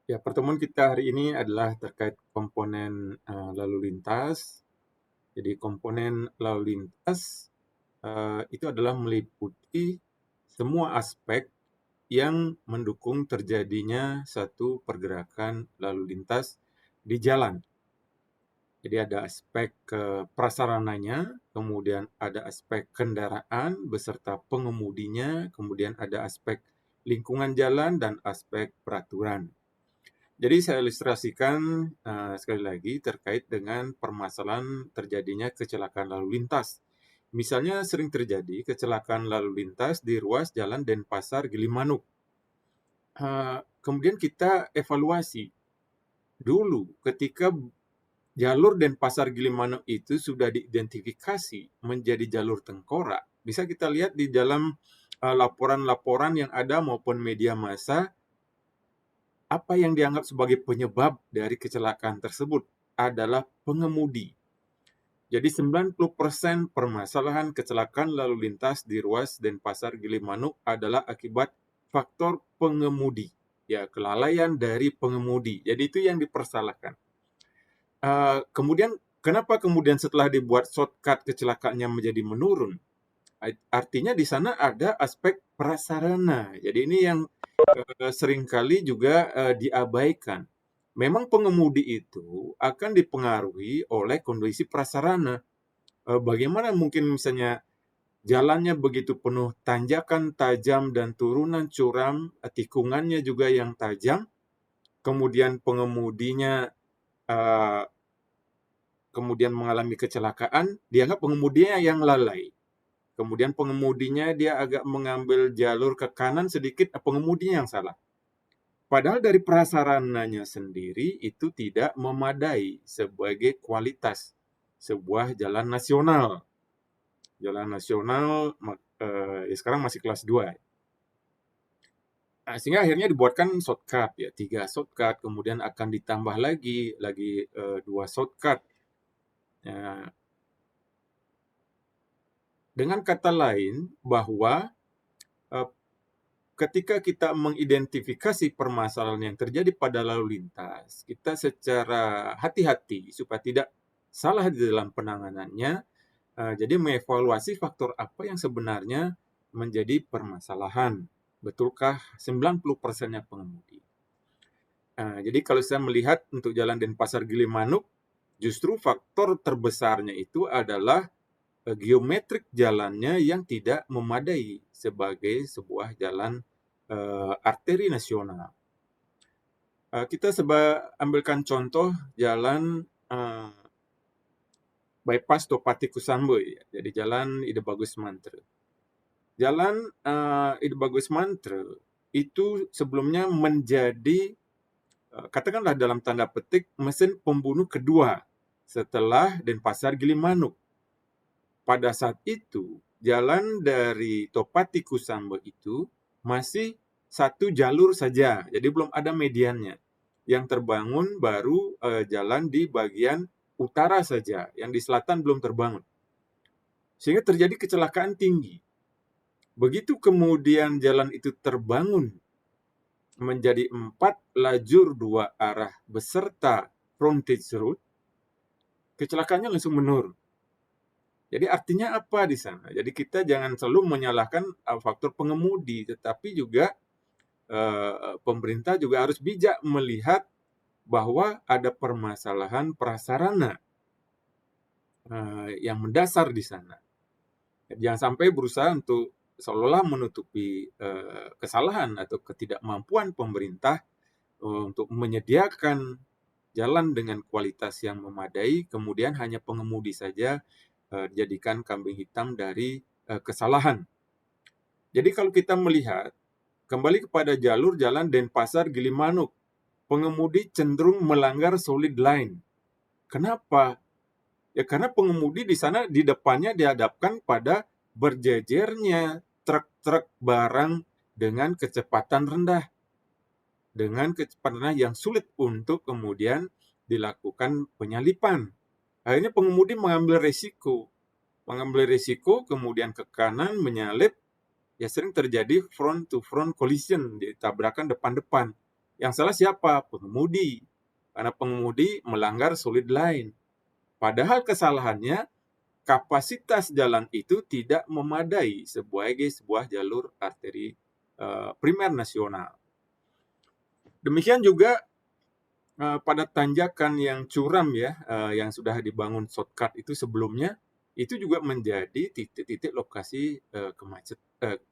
Ya, pertemuan kita hari ini adalah terkait komponen lalu lintas. Jadi komponen lalu lintas itu adalah meliputi semua aspek yang mendukung terjadinya satu pergerakan lalu lintas di jalan. Jadi ada aspek prasarananya, kemudian ada aspek kendaraan beserta pengemudinya, kemudian ada aspek lingkungan jalan dan aspek peraturan. Jadi saya ilustrasikan sekali lagi terkait dengan permasalahan terjadinya kecelakaan lalu lintas. Misalnya sering terjadi kecelakaan lalu lintas di ruas Jalan Denpasar Gilimanuk. Kemudian kita evaluasi dulu ketika jalur Denpasar Gilimanuk itu sudah diidentifikasi menjadi jalur tengkorak. Bisa kita lihat di dalam laporan-laporan yang ada maupun media massa. Apa yang dianggap sebagai penyebab dari kecelakaan tersebut adalah pengemudi. Jadi 90% permasalahan kecelakaan lalu lintas di ruas Denpasar Gilimanuk adalah akibat faktor pengemudi. Ya, kelalaian dari pengemudi. Jadi itu yang dipersalahkan. Kemudian kenapa kemudian setelah dibuat shortcut kecelakaannya menjadi menurun? Artinya di sana ada aspek prasarana. Jadi ini yang seringkali juga diabaikan. Memang pengemudi itu akan dipengaruhi oleh kondisi prasarana. Bagaimana mungkin misalnya jalannya begitu penuh tanjakan tajam dan turunan curam, tikungannya juga yang tajam, kemudian pengemudinya uh, kemudian mengalami kecelakaan, dianggap pengemudinya yang lalai. Kemudian pengemudinya dia agak mengambil jalur ke kanan sedikit, pengemudinya yang salah. Padahal dari prasarananya sendiri itu tidak memadai sebagai kualitas sebuah jalan nasional. Jalan nasional ya sekarang masih kelas 2. Nah, sehingga akhirnya dibuatkan shortcut ya, 3 shortcut, kemudian akan ditambah lagi 2 shortcut. Ya, dengan kata lain bahwa eh, ketika kita mengidentifikasi permasalahan yang terjadi pada lalu lintas, kita secara hati-hati supaya tidak salah di dalam penanganannya, jadi mengevaluasi faktor apa yang sebenarnya menjadi permasalahan. Betulkah 90%-nya pengemudi? Jadi kalau saya melihat untuk jalan Denpasar Gilimanuk, justru faktor terbesarnya itu adalah geometrik jalannya yang tidak memadai sebagai sebuah jalan arteri nasional. Kita ambilkan contoh jalan bypass Topati Kusambwe, ya. Jadi jalan Ide Bagus Mantre. Jalan Ide Bagus Mantre itu sebelumnya menjadi katakanlah dalam tanda petik mesin pembunuh kedua setelah Denpasar Gilimanuk. Pada saat itu, jalan dari Topati Kusambwe itu masih satu jalur saja, jadi belum ada mediannya. Yang terbangun baru jalan di bagian utara saja, yang di selatan belum terbangun. Sehingga terjadi kecelakaan tinggi. Begitu kemudian jalan itu terbangun menjadi 4 lajur 2 arah beserta frontage road, kecelakaannya langsung menurun. Jadi artinya apa di sana? Jadi kita jangan selalu menyalahkan faktor pengemudi, tetapi juga pemerintah juga harus bijak melihat bahwa ada permasalahan prasarana yang mendasar di sana. Jangan sampai berusaha untuk seolah-olah menutupi kesalahan atau ketidakmampuan pemerintah untuk menyediakan jalan dengan kualitas yang memadai, kemudian hanya pengemudi saja dijadikan kambing hitam dari kesalahan. Jadi kalau kita melihat kembali kepada jalur jalan Denpasar Gilimanuk, pengemudi cenderung melanggar solid line. Kenapa? Ya karena pengemudi di sana di depannya dihadapkan pada berjejernya truk-truk barang dengan kecepatan rendah. Dengan kecepatan yang sulit untuk kemudian dilakukan penyalipan. Akhirnya pengemudi mengambil risiko, kemudian ke kanan menyalip, ya sering terjadi front to front collision, ditabrakan depan-depan. Yang salah siapa? Pengemudi. Karena pengemudi melanggar solid line. Padahal kesalahannya kapasitas jalan itu tidak memadai sebagai sebuah jalur arteri primer nasional. Demikian juga pada tanjakan yang curam ya, yang sudah dibangun shortcut itu sebelumnya, itu juga menjadi titik-titik lokasi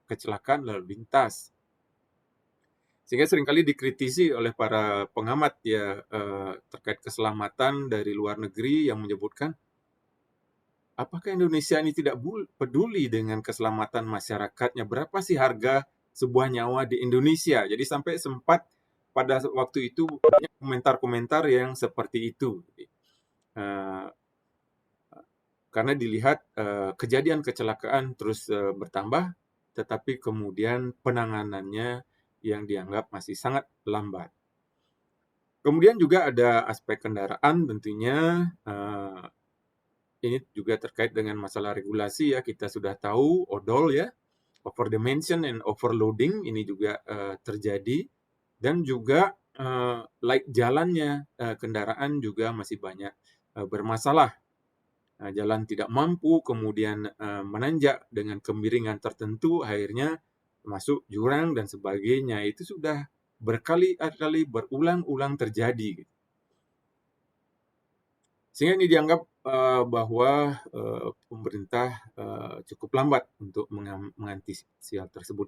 kecelakaan lalu lintas. Sehingga seringkali dikritisi oleh para pengamat ya terkait keselamatan dari luar negeri yang menyebutkan, apakah Indonesia ini tidak peduli dengan keselamatan masyarakatnya? Berapa sih harga sebuah nyawa di Indonesia? Jadi sampai sempat pada waktu itu banyak komentar-komentar yang seperti itu. Karena dilihat kejadian kecelakaan terus bertambah, tetapi kemudian penanganannya yang dianggap masih sangat lambat. Kemudian juga ada aspek kendaraan tentunya, ini juga terkait dengan masalah regulasi ya, kita sudah tahu odol ya, over dimension and overloading ini juga terjadi, dan juga light jalannya kendaraan juga masih banyak bermasalah. Jalan tidak mampu, kemudian menanjak dengan kemiringan tertentu, akhirnya masuk jurang dan sebagainya. Itu sudah berkali-kali berulang-ulang terjadi. Sehingga ini dianggap bahwa pemerintah cukup lambat untuk mengantisipasi hal tersebut.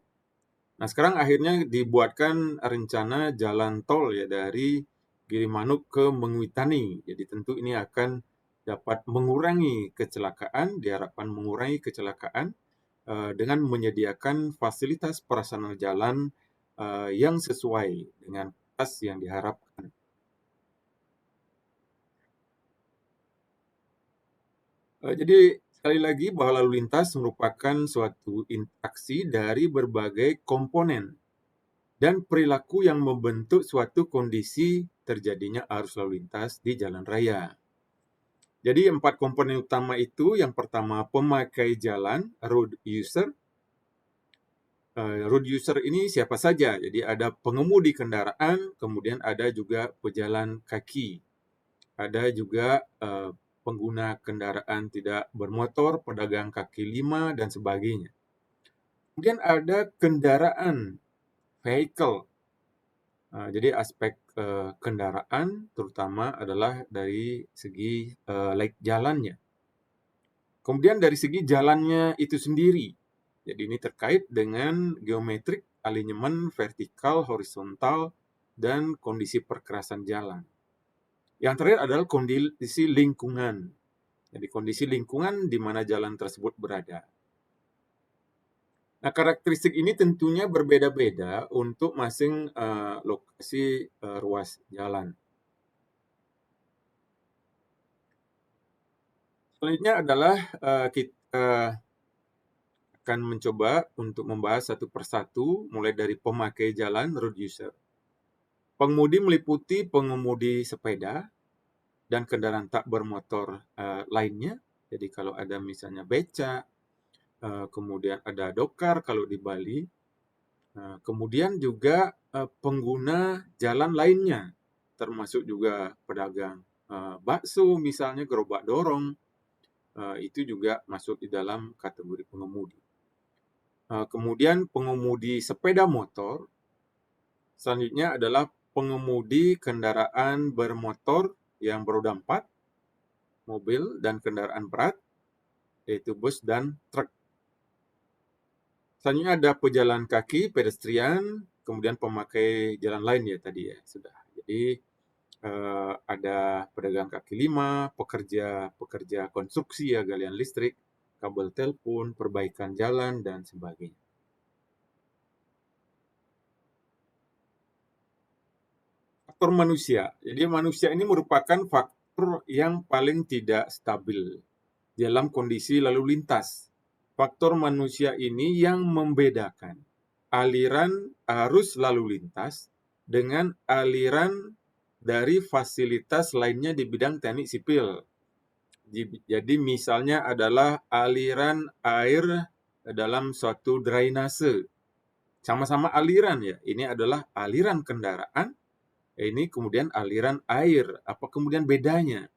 Nah, sekarang akhirnya dibuatkan rencana jalan tol ya dari Gilimanuk ke Mengwitani. Jadi tentu ini akan dapat mengurangi kecelakaan, diharapkan mengurangi kecelakaan dengan menyediakan fasilitas prasarana jalan yang sesuai dengan batas yang diharapkan. Jadi sekali lagi bahwa lalu lintas merupakan suatu interaksi dari berbagai komponen dan perilaku yang membentuk suatu kondisi terjadinya arus lalu lintas di jalan raya. Jadi 4 komponen utama itu, yang pertama pemakai jalan, road user. Road user ini siapa saja? Jadi ada pengemudi kendaraan, kemudian ada juga pejalan kaki. Ada juga pengguna kendaraan tidak bermotor, pedagang kaki lima, dan sebagainya. Kemudian ada kendaraan, vehicle. Jadi aspek kendaraan terutama adalah dari segi laik jalannya. Kemudian dari segi jalannya itu sendiri. Jadi ini terkait dengan geometrik, alinyemen, vertikal, horizontal, dan kondisi perkerasan jalan. Yang terakhir adalah kondisi lingkungan. Jadi kondisi lingkungan di mana jalan tersebut berada. Nah, karakteristik ini tentunya berbeda-beda untuk masing lokasi ruas jalan. Selanjutnya adalah kita akan mencoba untuk membahas satu persatu, mulai dari pemakai jalan, road user. Pengemudi meliputi pengemudi sepeda dan kendaraan tak bermotor lainnya. Jadi kalau ada misalnya beca, kemudian ada dokar kalau di Bali, kemudian juga pengguna jalan lainnya, termasuk juga pedagang bakso misalnya, gerobak dorong, itu juga masuk di dalam kategori pengemudi. Kemudian pengemudi sepeda motor, selanjutnya adalah pengemudi kendaraan bermotor yang beroda 4, mobil dan kendaraan berat, yaitu bus dan truk. Selanjutnya ada pejalan kaki, pedestrian, kemudian pemakai jalan lain ya tadi ya sudah. Jadi ada pedagang kaki lima, pekerja konstruksi ya, galian listrik, kabel telepon, perbaikan jalan, dan sebagainya. Faktor manusia. Jadi manusia ini merupakan faktor yang paling tidak stabil dalam kondisi lalu lintas. Faktor manusia ini yang membedakan aliran arus lalu lintas dengan aliran dari fasilitas lainnya di bidang teknik sipil. Jadi misalnya adalah aliran air dalam suatu drainase. Sama-sama aliran ya. Ini adalah aliran kendaraan, Ini kemudian aliran air, apa kemudian bedanya?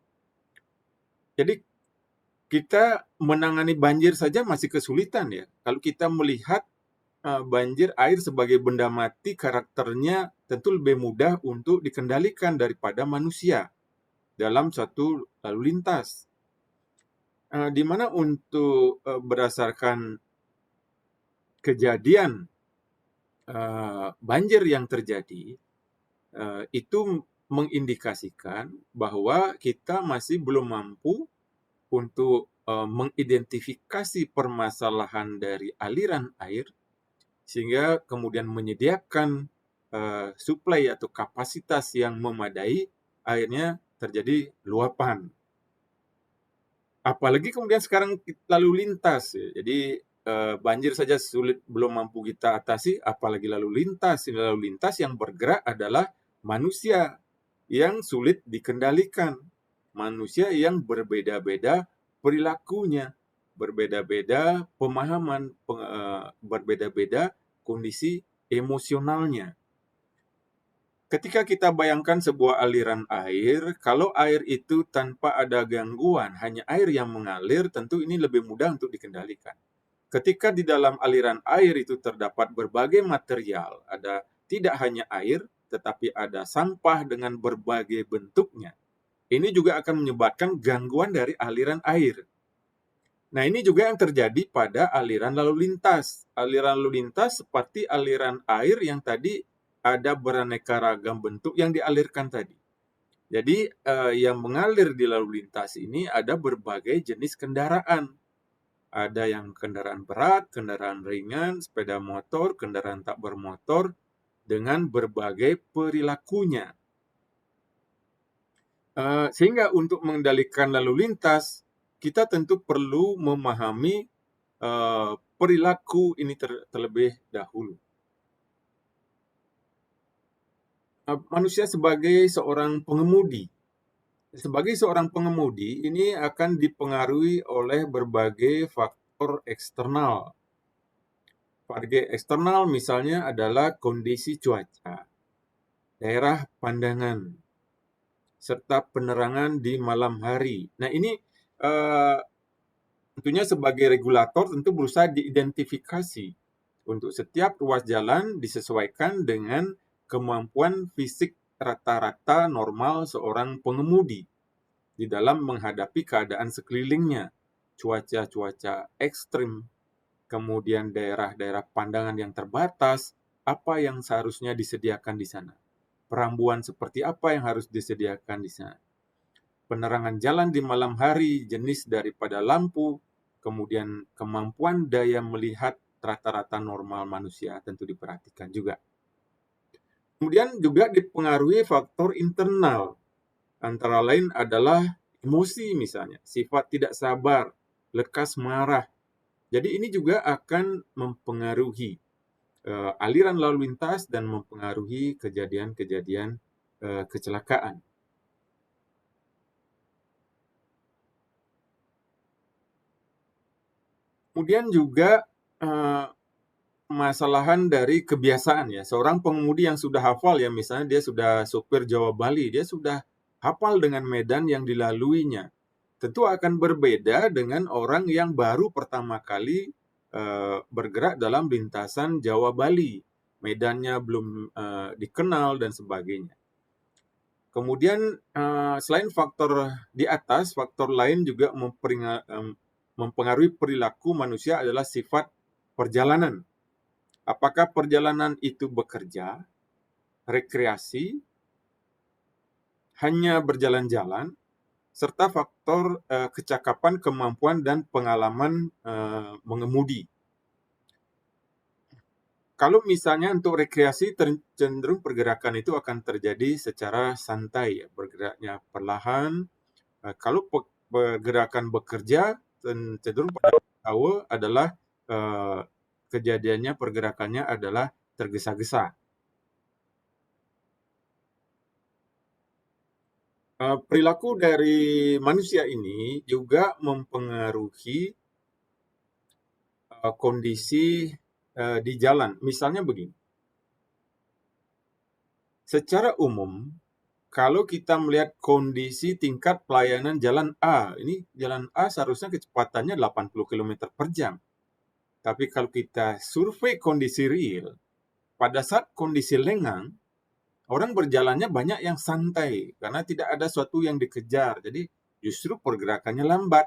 Jadi kita menangani banjir saja masih kesulitan ya. Kalau kita melihat banjir air sebagai benda mati, karakternya tentu lebih mudah untuk dikendalikan daripada manusia dalam suatu lalu lintas. Di mana untuk berdasarkan kejadian banjir yang terjadi, itu mengindikasikan bahwa kita masih belum mampu untuk mengidentifikasi permasalahan dari aliran air, sehingga kemudian menyediakan suplai atau kapasitas yang memadai, akhirnya terjadi luapan. Apalagi kemudian sekarang lalu lintas ya. Jadi banjir saja sulit, belum mampu kita atasi, apalagi lalu lintas. Lalu lintas yang bergerak adalah manusia yang sulit dikendalikan. Manusia yang berbeda-beda perilakunya, berbeda-beda pemahaman, berbeda-beda kondisi emosionalnya. Ketika kita bayangkan sebuah aliran air, kalau air itu tanpa ada gangguan, hanya air yang mengalir, tentu ini lebih mudah untuk dikendalikan. Ketika di dalam aliran air itu terdapat berbagai material, ada tidak hanya air, tetapi ada sampah dengan berbagai bentuknya. Ini juga akan menyebabkan gangguan dari aliran air. Nah, ini juga yang terjadi pada aliran lalu lintas. Aliran lalu lintas seperti aliran air yang tadi ada beraneka ragam bentuk yang dialirkan tadi. Jadi, yang mengalir di lalu lintas ini ada berbagai jenis kendaraan. Ada yang kendaraan berat, kendaraan ringan, sepeda motor, kendaraan tak bermotor, dengan berbagai perilakunya. Sehingga untuk mengendalikan lalu lintas, kita tentu perlu memahami perilaku ini terlebih dahulu. Manusia sebagai seorang pengemudi. Sebagai seorang pengemudi, ini akan dipengaruhi oleh berbagai faktor eksternal. Faktor eksternal misalnya adalah kondisi cuaca, daerah pandangan, serta penerangan di malam hari. Nah, ini tentunya sebagai regulator tentu berusaha diidentifikasi untuk setiap ruas jalan disesuaikan dengan kemampuan fisik rata-rata normal seorang pengemudi di dalam menghadapi keadaan sekelilingnya, cuaca-cuaca ekstrim, kemudian daerah-daerah pandangan yang terbatas, apa yang seharusnya disediakan di sana, perambuan seperti apa yang harus disediakan di sana, penerangan jalan di malam hari, jenis daripada lampu, kemudian kemampuan daya melihat rata-rata normal manusia tentu diperhatikan juga. Kemudian juga dipengaruhi faktor internal, antara lain adalah emosi misalnya, sifat tidak sabar, lekas marah. Jadi ini juga akan mempengaruhi aliran lalu lintas dan mempengaruhi kejadian-kejadian kecelakaan. Kemudian juga permasalahan dari kebiasaan ya. Seorang pengemudi yang sudah hafal ya, misalnya dia sudah supir Jawa Bali, dia sudah hafal dengan medan yang dilaluinya. Tentu akan berbeda dengan orang yang baru pertama kali bergerak dalam lintasan Jawa Bali. Medannya belum dikenal dan sebagainya. Kemudian selain faktor di atas, faktor lain juga mempengaruhi perilaku manusia adalah sifat perjalanan. Apakah perjalanan itu bekerja, rekreasi, hanya berjalan-jalan, serta faktor kecakapan, kemampuan, dan pengalaman mengemudi. Kalau misalnya untuk rekreasi, cenderung pergerakan itu akan terjadi secara santai, ya, bergeraknya perlahan. Kalau pergerakan bekerja, cenderung pada awal adalah kejadiannya, pergerakannya adalah tergesa-gesa. Perilaku dari manusia ini juga mempengaruhi kondisi di jalan. Misalnya begini, Secara umum, kalau kita melihat kondisi tingkat pelayanan jalan A, ini jalan A seharusnya kecepatannya 80 km per jam. Tapi kalau kita survei kondisi real, pada saat kondisi lengang, orang berjalannya banyak yang santai karena tidak ada sesuatu yang dikejar. Jadi justru pergerakannya lambat.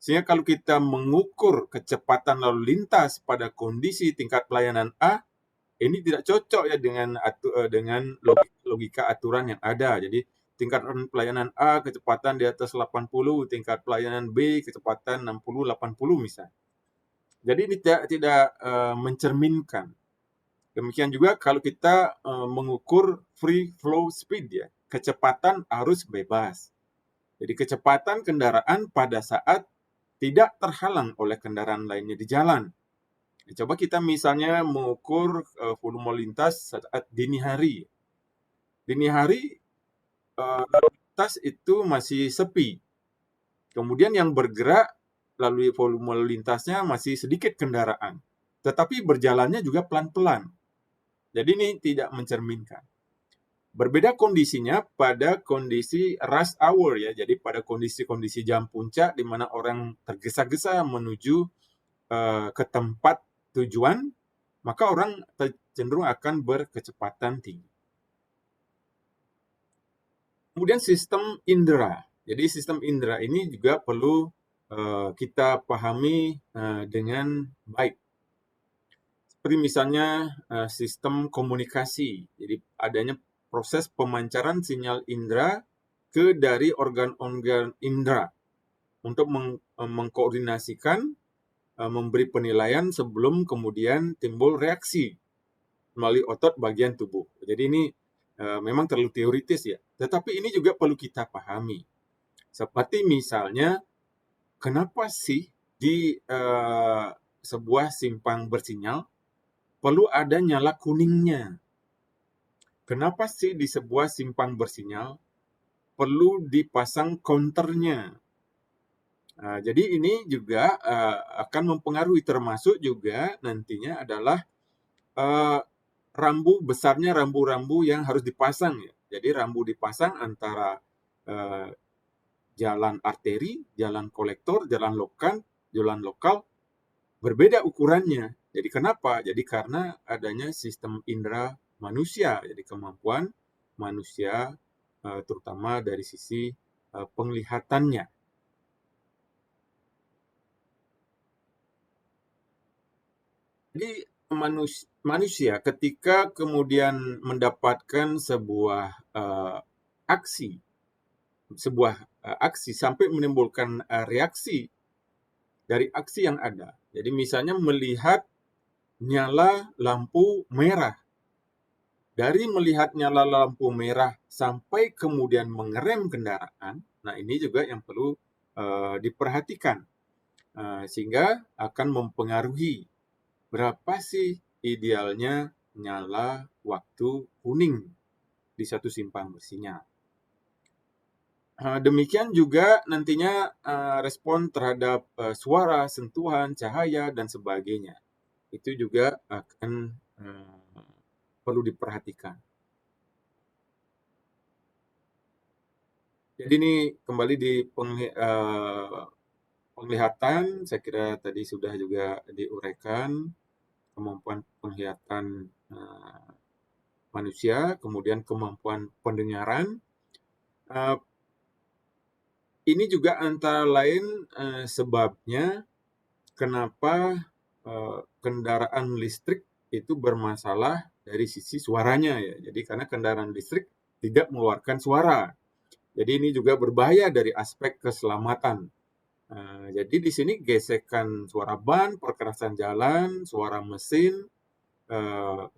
Sehingga kalau kita mengukur kecepatan lalu lintas pada kondisi tingkat pelayanan A, ini tidak cocok ya dengan logika aturan yang ada. Jadi tingkat pelayanan A kecepatan di atas 80, tingkat pelayanan B kecepatan 60, 80 misalnya. Jadi ini tidak mencerminkan. Demikian juga kalau kita mengukur free flow speed ya, kecepatan arus bebas. Jadi kecepatan kendaraan pada saat tidak terhalang oleh kendaraan lainnya di jalan. Coba kita misalnya mengukur volume lintas saat dini hari. Dini hari lintas itu masih sepi. Kemudian yang bergerak lalu volume lintasnya masih sedikit kendaraan. Tetapi berjalannya juga pelan-pelan. Jadi ini tidak mencerminkan. Berbeda kondisinya pada kondisi rush hour ya. Jadi pada kondisi-kondisi jam puncak di mana orang tergesa-gesa menuju ke tempat tujuan, maka orang cenderung akan berkecepatan tinggi. Kemudian sistem indera. Jadi sistem indera ini juga perlu kita pahami dengan baik. Seperti misalnya sistem komunikasi. Jadi adanya proses pemancaran sinyal indera ke dari organ-organ indera untuk mengkoordinasikan, memberi penilaian sebelum kemudian timbul reaksi melalui otot bagian tubuh. Jadi ini memang terlalu teoritis ya. Tetapi ini juga perlu kita pahami. Seperti misalnya, kenapa sih di sebuah simpang bersinyal perlu ada nyala kuningnya? Kenapa sih di sebuah simpang bersinyal perlu dipasang counternya? Jadi ini juga akan mempengaruhi, termasuk juga nantinya adalah besarnya rambu-rambu yang harus dipasang ya. Jadi rambu dipasang antara jalan arteri, jalan kolektor, jalan lokal berbeda ukurannya. Jadi kenapa? Jadi karena adanya sistem indera manusia. Jadi kemampuan manusia terutama dari sisi penglihatannya. Jadi manusia ketika kemudian mendapatkan sebuah aksi sampai menimbulkan reaksi dari aksi yang ada. Jadi misalnya melihat nyala lampu merah. Dari melihat nyala lampu merah sampai kemudian mengerem kendaraan, nah ini juga yang perlu diperhatikan. Sehingga akan mempengaruhi berapa sih idealnya nyala waktu kuning di satu simpang bersinyal. Demikian juga nantinya respon terhadap suara, sentuhan, cahaya, dan sebagainya. Itu juga akan perlu diperhatikan. Jadi ini kembali di penglihatan, saya kira tadi sudah juga diuraikan, kemampuan penglihatan manusia, kemudian kemampuan pendengaran. Ini juga antara lain sebabnya kenapa kendaraan listrik itu bermasalah dari sisi suaranya ya. Jadi karena kendaraan listrik tidak mengeluarkan suara. Jadi ini juga berbahaya dari aspek keselamatan. Jadi di sini gesekan suara ban, perkerasan jalan, suara mesin,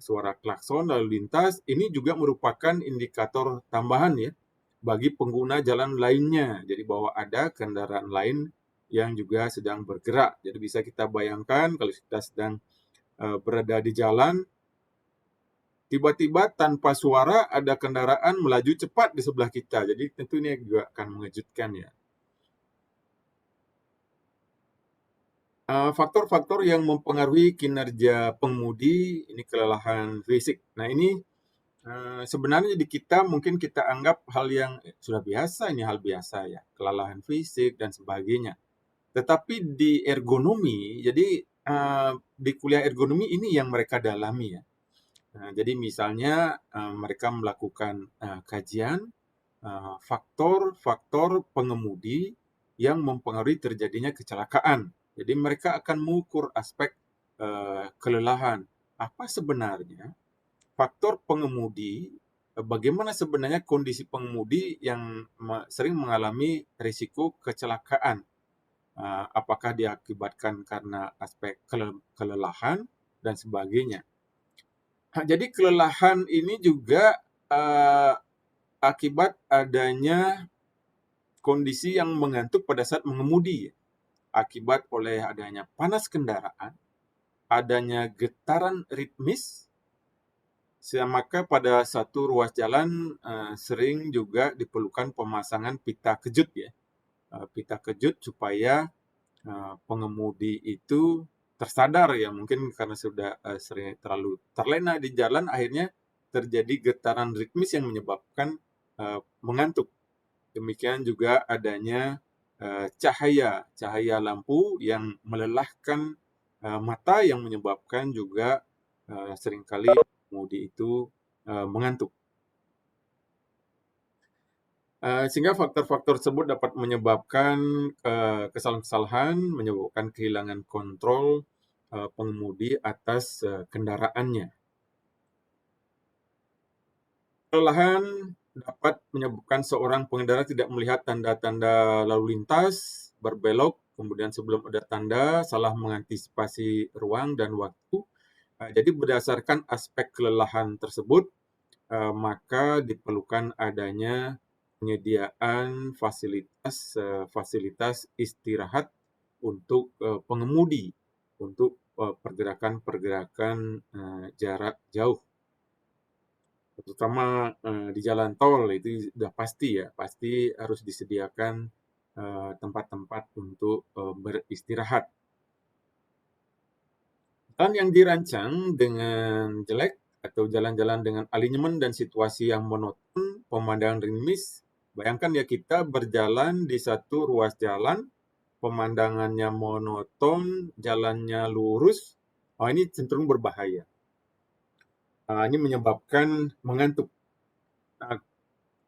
suara klakson lalu lintas, ini juga merupakan indikator tambahan ya bagi pengguna jalan lainnya. Jadi bahwa ada kendaraan lain yang juga sedang bergerak. Jadi bisa kita bayangkan kalau kita sedang berada di jalan, tiba-tiba tanpa suara ada kendaraan melaju cepat di sebelah kita. Jadi tentu ini juga akan mengejutkan ya. Faktor-faktor yang mempengaruhi kinerja pengemudi, ini kelelahan fisik. Nah ini Sebenarnya di kita mungkin kita anggap hal yang sudah biasa, ini hal biasa ya, kelelahan fisik dan sebagainya. Tetapi di ergonomi, jadi di kuliah ergonomi ini yang mereka dalami ya. Jadi misalnya mereka melakukan kajian faktor-faktor pengemudi yang mempengaruhi terjadinya kecelakaan. Jadi mereka akan mengukur aspek kelelahan. Apa sebenarnya faktor pengemudi, bagaimana sebenarnya kondisi pengemudi yang sering mengalami risiko kecelakaan. Apakah diakibatkan karena aspek kelelahan dan sebagainya. Jadi kelelahan ini juga akibat adanya kondisi yang mengantuk pada saat mengemudi, akibat oleh adanya panas kendaraan, adanya getaran ritmis, maka pada satu ruas jalan sering juga diperlukan pemasangan pita kejut ya. Pita kejut supaya pengemudi itu tersadar ya, mungkin karena sudah sering terlalu terlena di jalan, akhirnya terjadi getaran ritmis yang menyebabkan mengantuk. Demikian juga adanya cahaya lampu yang melelahkan mata yang menyebabkan juga seringkali pengemudi itu mengantuk. Sehingga faktor-faktor tersebut dapat menyebabkan kesalahan-kesalahan, menyebabkan kehilangan kontrol pengemudi atas kendaraannya. Kelelahan dapat menyebabkan seorang pengendara tidak melihat tanda-tanda lalu lintas, berbelok, kemudian sebelum ada tanda, salah mengantisipasi ruang dan waktu. Jadi berdasarkan aspek kelelahan tersebut, maka diperlukan adanya penyediaan fasilitas istirahat untuk pengemudi, untuk pergerakan-pergerakan jarak jauh. Terutama di jalan tol itu sudah pasti ya, pasti harus disediakan tempat-tempat untuk beristirahat. Jalan yang dirancang dengan jelek atau jalan-jalan dengan alinyemen dan situasi yang monoton, pemandangan ritmis. Bayangkan ya, kita berjalan di satu ruas jalan, pemandangannya monoton, jalannya lurus, ini cenderung berbahaya. Ini menyebabkan mengantuk.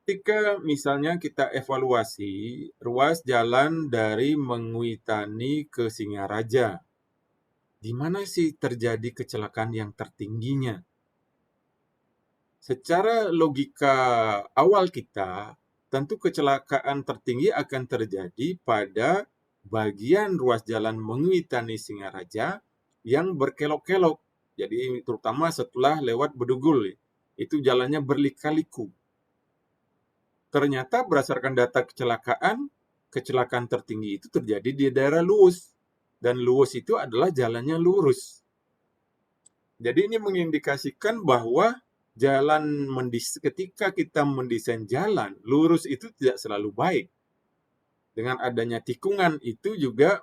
Ketika misalnya kita evaluasi ruas jalan dari Menguitani ke Singaraja, di mana sih terjadi kecelakaan yang tertingginya? Secara logika awal kita, tentu kecelakaan tertinggi akan terjadi pada bagian ruas jalan Menguitani Singaraja yang berkelok-kelok. Jadi terutama setelah lewat Bedugul, itu jalannya berlika-liku. Ternyata berdasarkan data kecelakaan tertinggi itu terjadi di daerah Luwus. Dan Luwus itu adalah jalannya lurus. Jadi ini mengindikasikan bahwa ketika kita mendesain jalan, lurus itu tidak selalu baik. Dengan adanya tikungan itu juga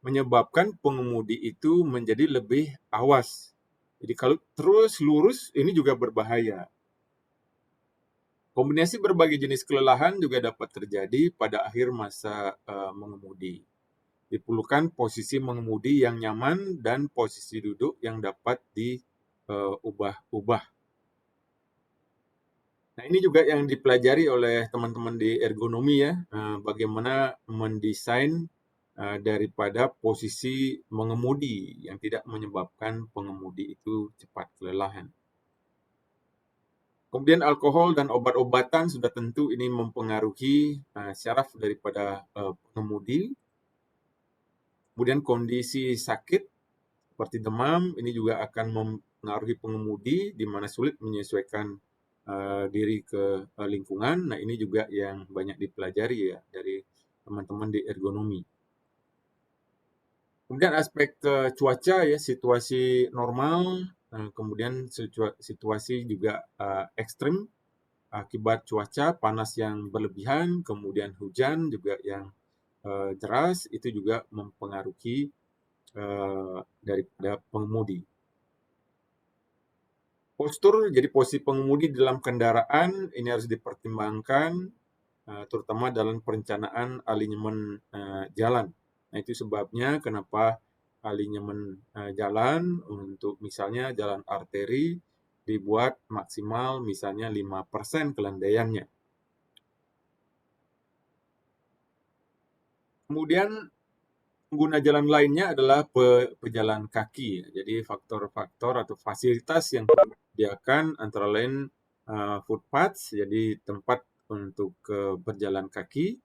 menyebabkan pengemudi itu menjadi lebih awas. Jadi kalau terus lurus, ini juga berbahaya. Kombinasi berbagai jenis kelelahan juga dapat terjadi pada akhir masa mengemudi. Diperlukan posisi mengemudi yang nyaman dan posisi duduk yang dapat diubah-ubah. Nah, ini juga yang dipelajari oleh teman-teman di ergonomi ya, bagaimana mendesain daripada posisi mengemudi yang tidak menyebabkan pengemudi itu cepat kelelahan. Kemudian alkohol dan obat-obatan sudah tentu ini mempengaruhi syaraf daripada pengemudi. Kemudian kondisi sakit seperti demam ini juga akan mempengaruhi pengemudi di mana sulit menyesuaikan diri ke lingkungan. Nah, ini juga yang banyak dipelajari ya dari teman-teman di ergonomi. Kemudian aspek cuaca ya, situasi normal, kemudian situasi juga ekstrim akibat cuaca panas yang berlebihan, kemudian hujan juga yang deras, itu juga mempengaruhi daripada pengemudi. Postur, jadi posisi pengemudi dalam kendaraan ini harus dipertimbangkan, terutama dalam perencanaan alinyemen jalan. Nah, itu sebabnya kenapa alinyemen jalan untuk misalnya jalan arteri dibuat maksimal misalnya 5% kelandaiannya. Kemudian pengguna jalan lainnya adalah pejalan kaki. Jadi faktor-faktor atau fasilitas yang perlu disediakan antara lain footpaths, jadi tempat untuk berjalan kaki.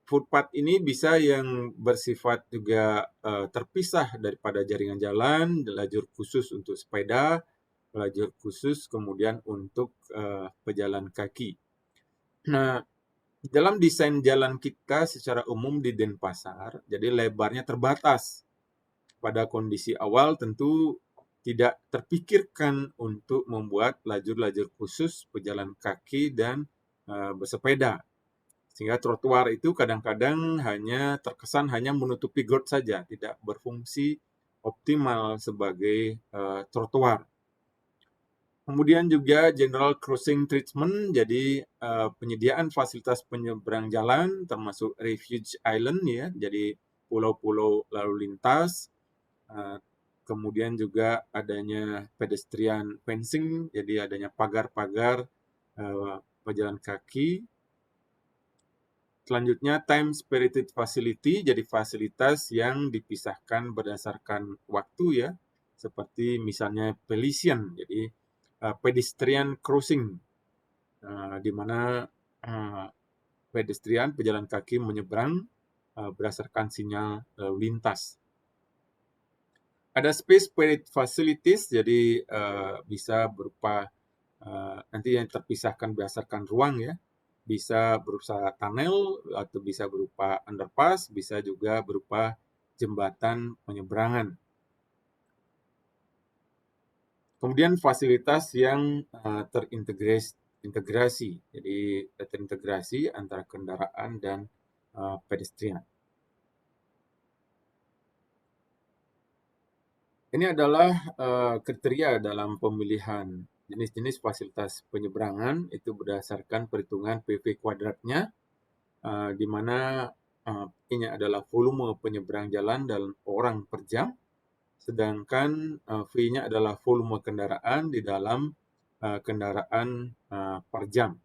Footpath ini bisa yang bersifat juga terpisah daripada jaringan jalan, lajur khusus untuk sepeda, lajur khusus kemudian untuk pejalan kaki. Nah, dalam desain jalan kita secara umum di Denpasar, jadi lebarnya terbatas. Pada kondisi awal tentu tidak terpikirkan untuk membuat lajur-lajur khusus pejalan kaki dan bersepeda. Sehingga trotoar itu kadang-kadang hanya terkesan hanya menutupi got saja, tidak berfungsi optimal sebagai trotoar. Kemudian juga general crossing treatment, jadi penyediaan fasilitas penyeberang jalan termasuk refuge island ya, jadi pulau-pulau lalu lintas. Kemudian juga adanya pedestrian fencing, jadi adanya pagar-pagar pejalan kaki. Selanjutnya time spirited facility, jadi fasilitas yang dipisahkan berdasarkan waktu ya, seperti misalnya pedestrian, jadi pedestrian crossing, di mana pedestrian pejalan kaki menyeberang berdasarkan sinyal lalu lintas. Ada space spirit facilities, jadi bisa berupa nanti yang terpisahkan berdasarkan ruang ya, bisa berupa tunnel atau bisa berupa underpass, bisa juga berupa jembatan penyeberangan. Kemudian fasilitas yang terintegrasi, jadi terintegrasi antara kendaraan dan pedestrian. Ini adalah kriteria dalam pemilihan jenis-jenis fasilitas penyeberangan, itu berdasarkan perhitungan PV kuadratnya, di mana ini adalah volume penyeberang jalan dalam orang per jam, sedangkan V-nya adalah volume kendaraan di dalam kendaraan per jam.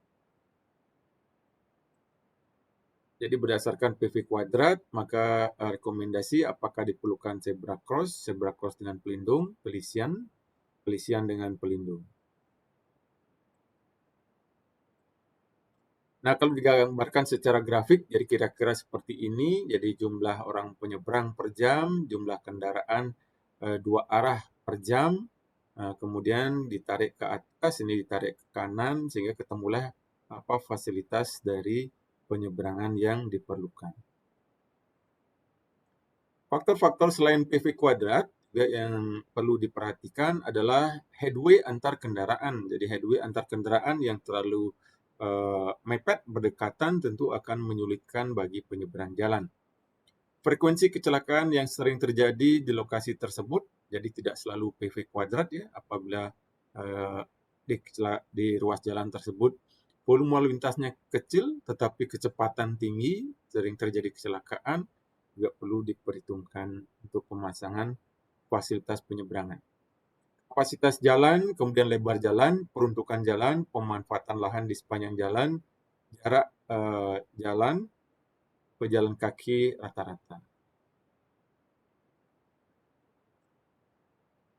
Jadi berdasarkan PV kuadrat, maka rekomendasi apakah diperlukan zebra cross dengan pelindung, pelisian dengan pelindung. Nah, kalau digambarkan secara grafik, jadi kira-kira seperti ini, jadi jumlah orang penyeberang per jam, jumlah kendaraan dua arah per jam, kemudian ditarik ke atas, ini ditarik ke kanan, sehingga ketemulah apa fasilitas dari penyeberangan yang diperlukan. Faktor-faktor selain PV kuadrat juga yang perlu diperhatikan adalah headway antar kendaraan. Jadi headway antar kendaraan yang terlalu mepet berdekatan tentu akan menyulitkan bagi penyeberang jalan. Frekuensi kecelakaan yang sering terjadi di lokasi tersebut, jadi tidak selalu PV kuadrat ya, apabila di ruas jalan tersebut volume lalu lintasnya kecil tetapi kecepatan tinggi, sering terjadi kecelakaan, juga perlu diperhitungkan untuk pemasangan fasilitas penyeberangan. Kapasitas jalan, kemudian lebar jalan, peruntukan jalan, pemanfaatan lahan di sepanjang jalan, jarak jalan, pejalan kaki rata-rata.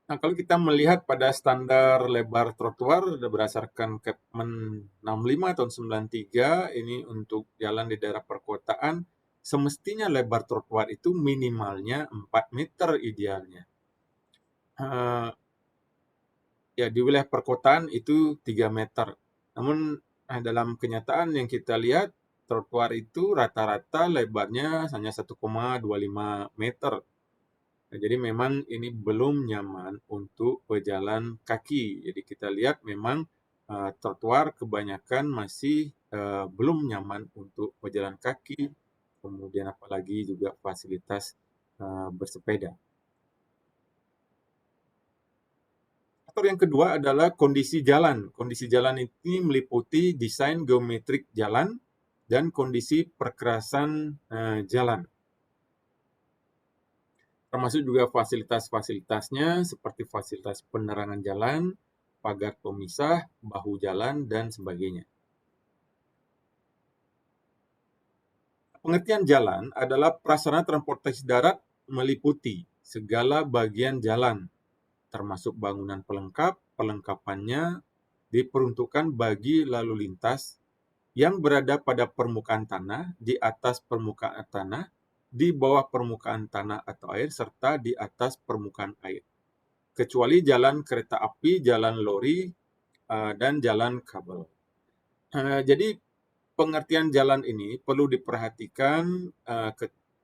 Nah, kalau kita melihat pada standar lebar trotoar berdasarkan Kepmen 65 tahun 93, ini untuk jalan di daerah perkotaan, semestinya lebar trotoar itu minimalnya 4 meter idealnya. Ya, di wilayah perkotaan itu 3 meter. Namun dalam kenyataan yang kita lihat, trotoar itu rata-rata lebarnya hanya 1,25 meter. Nah, jadi memang ini belum nyaman untuk pejalan kaki. Jadi kita lihat memang trotoar kebanyakan masih belum nyaman untuk pejalan kaki, kemudian apalagi juga fasilitas bersepeda. Faktor yang kedua adalah kondisi jalan. Kondisi jalan ini meliputi desain geometrik jalan dan kondisi perkerasan jalan. Termasuk juga fasilitas-fasilitasnya seperti fasilitas penerangan jalan, pagar pemisah, bahu jalan, dan sebagainya. Pengertian jalan adalah prasarana transportasi darat meliputi segala bagian jalan, termasuk bangunan pelengkap. Pelengkapannya diperuntukkan bagi lalu lintas yang berada pada permukaan tanah, di atas permukaan tanah, di bawah permukaan tanah atau air, serta di atas permukaan air. Kecuali jalan kereta api, jalan lori, dan jalan kabel. Jadi pengertian jalan ini perlu diperhatikan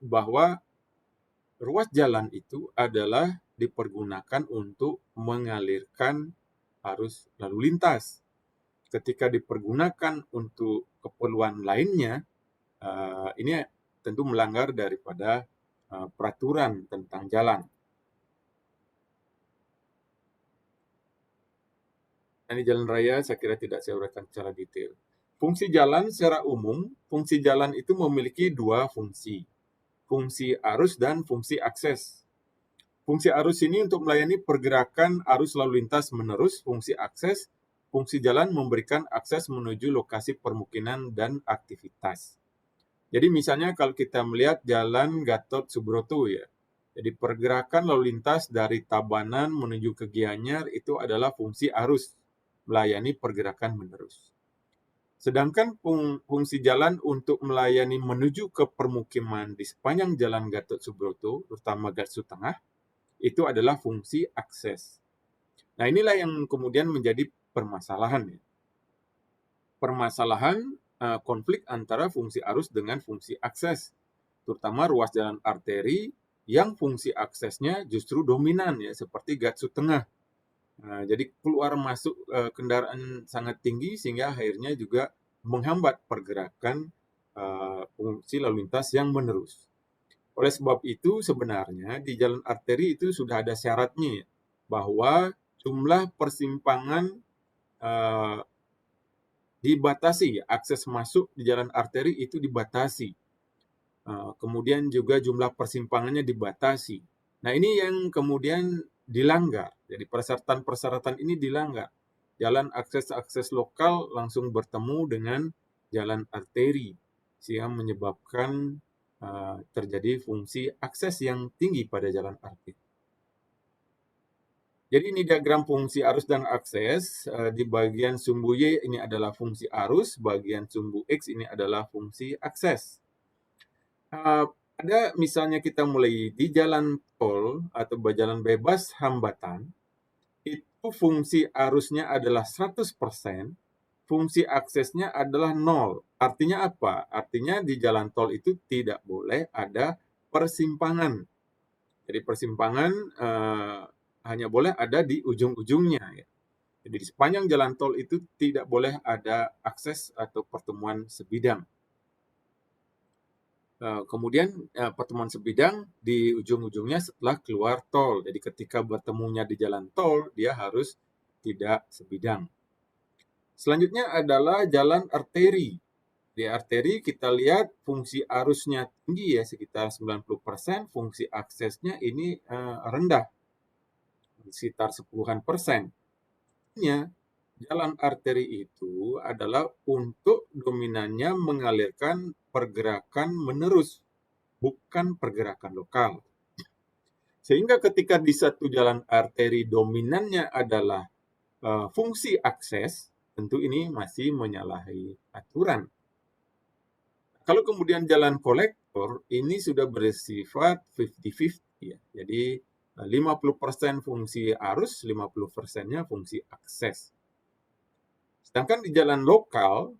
bahwa ruas jalan itu adalah dipergunakan untuk mengalirkan arus lalu lintas. Ketika dipergunakan untuk keperluan lainnya, ini tentu melanggar daripada peraturan tentang jalan. Ini jalan raya saya kira tidak saya uraikan secara detail. Fungsi jalan secara umum, fungsi jalan itu memiliki dua fungsi. Fungsi arus dan fungsi akses. Fungsi arus ini untuk melayani pergerakan arus lalu lintas menerus. Fungsi akses, fungsi jalan memberikan akses menuju lokasi permukiman dan aktivitas. Jadi misalnya kalau kita melihat jalan Gatot Subroto ya, jadi pergerakan lalu lintas dari Tabanan menuju ke Gianyar itu adalah fungsi arus, melayani pergerakan menerus. Sedangkan fungsi jalan untuk melayani menuju ke permukiman di sepanjang jalan Gatot Subroto, terutama Gatsu Tengah, itu adalah fungsi akses. Nah inilah yang kemudian menjadi permasalahan. Permasalahan konflik antara fungsi arus dengan fungsi akses, terutama ruas jalan arteri yang fungsi aksesnya justru dominan ya, seperti Gatsu Tengah. Nah, jadi keluar masuk kendaraan sangat tinggi sehingga akhirnya juga menghambat pergerakan fungsi lalu lintas yang menerus. Oleh sebab itu sebenarnya di jalan arteri itu sudah ada syaratnya bahwa jumlah persimpangan dibatasi, akses masuk di jalan arteri itu dibatasi. Kemudian juga jumlah persimpangannya dibatasi. Nah ini yang kemudian dilanggar. Jadi persyaratan-persyaratan ini dilanggar. Jalan akses-akses lokal langsung bertemu dengan jalan arteri, sehingga menyebabkan terjadi fungsi akses yang tinggi pada jalan arteri. Jadi ini diagram fungsi arus dan akses. Di bagian sumbu Y ini adalah fungsi arus, bagian sumbu X ini adalah fungsi akses. Ada misalnya kita mulai di jalan tol atau jalan bebas hambatan, itu fungsi arusnya adalah 100%, fungsi aksesnya adalah 0. Artinya apa? Artinya di jalan tol itu tidak boleh ada persimpangan. Jadi persimpangan hanya boleh ada di ujung-ujungnya. Ya. Jadi di sepanjang jalan tol itu tidak boleh ada akses atau pertemuan sebidang. Kemudian pertemuan sebidang di ujung-ujungnya setelah keluar tol. Jadi ketika bertemunya di jalan tol, dia harus tidak sebidang. Selanjutnya adalah jalan arteri. Di arteri kita lihat fungsi arusnya tinggi ya, sekitar 90%, fungsi aksesnya ini rendah, sekitar 10%. Jalan arteri itu adalah untuk dominannya mengalirkan pergerakan menerus, bukan pergerakan lokal. Sehingga ketika di satu jalan arteri dominannya adalah fungsi akses, tentu ini masih menyalahi aturan. Kalau kemudian jalan kolektor, ini sudah bersifat 50-50 ya. Jadi 50% fungsi arus, 50%-nya fungsi akses. Sedangkan di jalan lokal,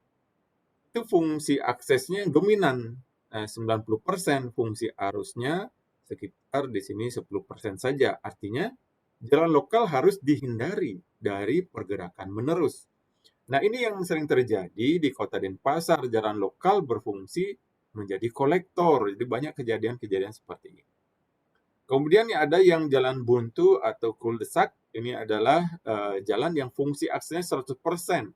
itu fungsi aksesnya dominan, 90%, fungsi arusnya sekitar di sini 10% saja. Artinya jalan lokal harus dihindari dari pergerakan menerus. Nah ini yang sering terjadi di Kota Denpasar, jalan lokal berfungsi menjadi kolektor. Jadi banyak kejadian-kejadian seperti ini. Kemudian ada yang jalan buntu atau cul-de-sac. Ini adalah jalan yang fungsi aksesnya 100%.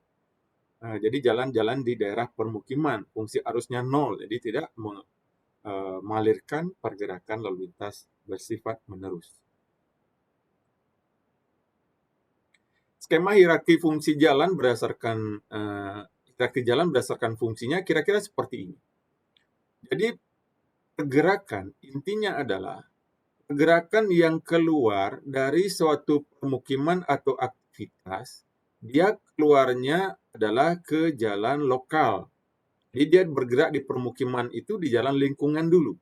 Jadi jalan-jalan di daerah permukiman, fungsi arusnya 0, jadi tidak mengalirkan pergerakan lalu lintas bersifat menerus. Skema hierarki fungsi jalan berdasarkan fungsinya kira-kira seperti ini. Jadi pergerakan intinya adalah pergerakan yang keluar dari suatu permukiman atau aktivitas, dia keluarnya adalah ke jalan lokal. Jadi dia bergerak di permukiman itu di jalan lingkungan dulu.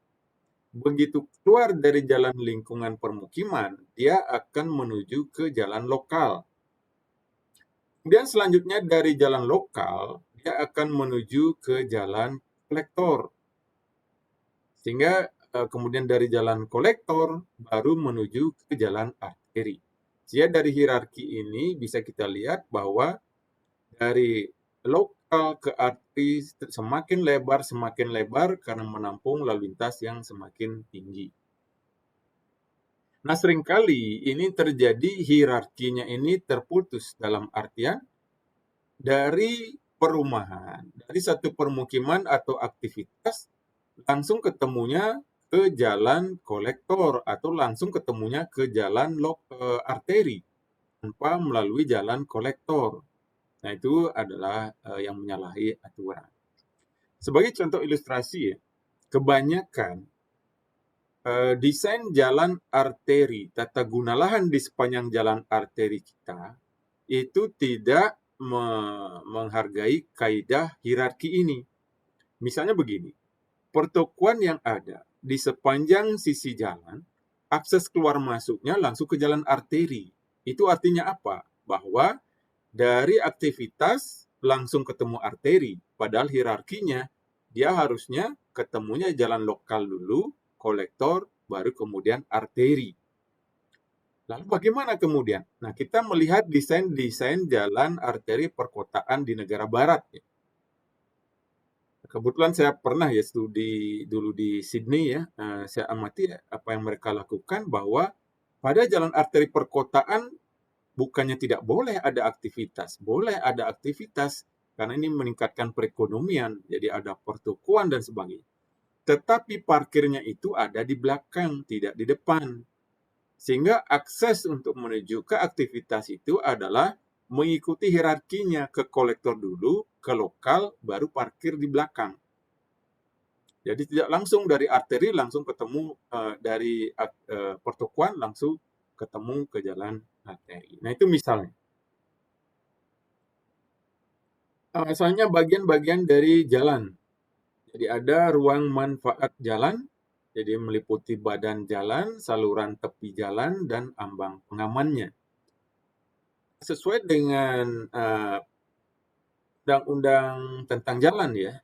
Begitu keluar dari jalan lingkungan permukiman, dia akan menuju ke jalan lokal. Kemudian selanjutnya dari jalan lokal, dia akan menuju ke jalan kolektor. Sehingga kemudian dari jalan kolektor baru menuju ke jalan arteri. Jadi dari hierarki ini bisa kita lihat bahwa dari lokal ke arteri semakin lebar karena menampung lalu lintas yang semakin tinggi. Nah, seringkali ini terjadi hierarkinya ini terputus dalam artian dari perumahan, dari satu permukiman atau aktivitas langsung ketemunya ke jalan kolektor atau langsung ketemunya ke jalan arteri tanpa melalui jalan kolektor. Nah, itu adalah yang menyalahi aturan. Sebagai contoh ilustrasi ya, kebanyakan desain jalan arteri, tata guna lahan di sepanjang jalan arteri kita itu tidak menghargai kaidah hierarki ini. Misalnya begini, pertokoan yang ada di sepanjang sisi jalan, akses keluar masuknya langsung ke jalan arteri. Itu artinya apa? Bahwa dari aktivitas langsung ketemu arteri, padahal hierarkinya dia harusnya ketemunya jalan lokal dulu, kolektor, baru kemudian arteri. Lalu bagaimana kemudian? Nah, kita melihat desain-desain jalan arteri perkotaan di negara barat. Kebetulan saya pernah ya studi dulu di Sydney ya, saya amati apa yang mereka lakukan bahwa pada jalan arteri perkotaan bukannya tidak boleh ada aktivitas, boleh ada aktivitas karena ini meningkatkan perekonomian, jadi ada pertokoan dan sebagainya. Tetapi parkirnya itu ada di belakang, tidak di depan. Sehingga akses untuk menuju ke aktivitas itu adalah mengikuti hierarkinya, ke kolektor dulu, ke lokal, baru parkir di belakang. Jadi tidak langsung dari arteri langsung ketemu dari pertokoan langsung ketemu ke jalan arteri. Nah, itu misalnya. Misalnya bagian-bagian dari jalan. Jadi ada ruang manfaat jalan, jadi meliputi badan jalan, saluran tepi jalan, dan ambang pengamannya. Sesuai dengan undang-undang tentang jalan ya,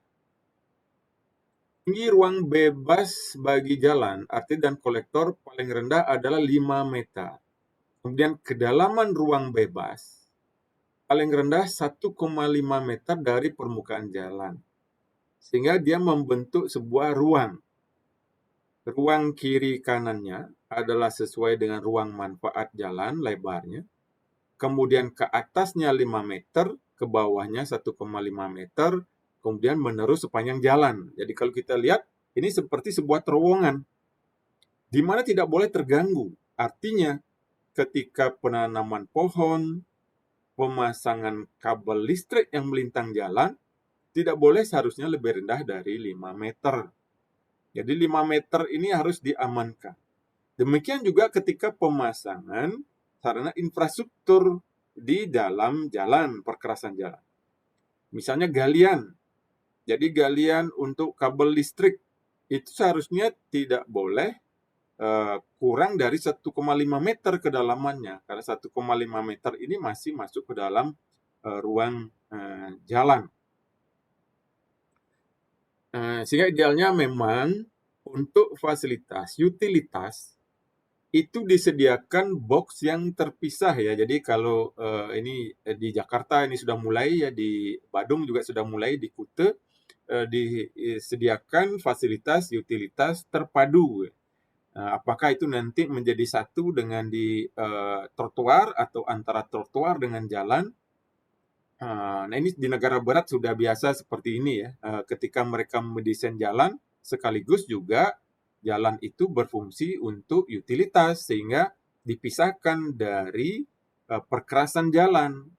tinggi ruang bebas bagi jalan, arteri dan kolektor paling rendah adalah 5 meter. Kemudian kedalaman ruang bebas paling rendah 1,5 meter dari permukaan jalan. Sehingga dia membentuk sebuah ruang. Ruang kiri kanannya adalah sesuai dengan ruang manfaat jalan lebarnya. Kemudian ke atasnya 5 meter, ke bawahnya 1,5 meter, kemudian menerus sepanjang jalan. Jadi kalau kita lihat, ini seperti sebuah terowongan, di mana tidak boleh terganggu. Artinya, ketika penanaman pohon, pemasangan kabel listrik yang melintang jalan, tidak boleh seharusnya lebih rendah dari 5 meter. Jadi 5 meter ini harus diamankan. Demikian juga ketika pemasangan sarana infrastruktur di dalam jalan, perkerasan jalan. Misalnya galian. Jadi galian untuk kabel listrik itu seharusnya tidak boleh kurang dari 1,5 meter kedalamannya. Karena 1,5 meter ini masih masuk ke dalam ruang jalan. Sehingga idealnya memang untuk fasilitas, utilitas, itu disediakan box yang terpisah ya. Jadi kalau ini di Jakarta ini sudah mulai ya, di Badung juga sudah mulai, di Kuta disediakan fasilitas utilitas terpadu. Apakah itu nanti menjadi satu dengan di trotoar atau antara trotoar dengan jalan. Nah, ini di negara barat sudah biasa seperti ini ya. Ketika mereka mendesain jalan, sekaligus juga jalan itu berfungsi untuk utilitas sehingga dipisahkan dari perkerasan jalan.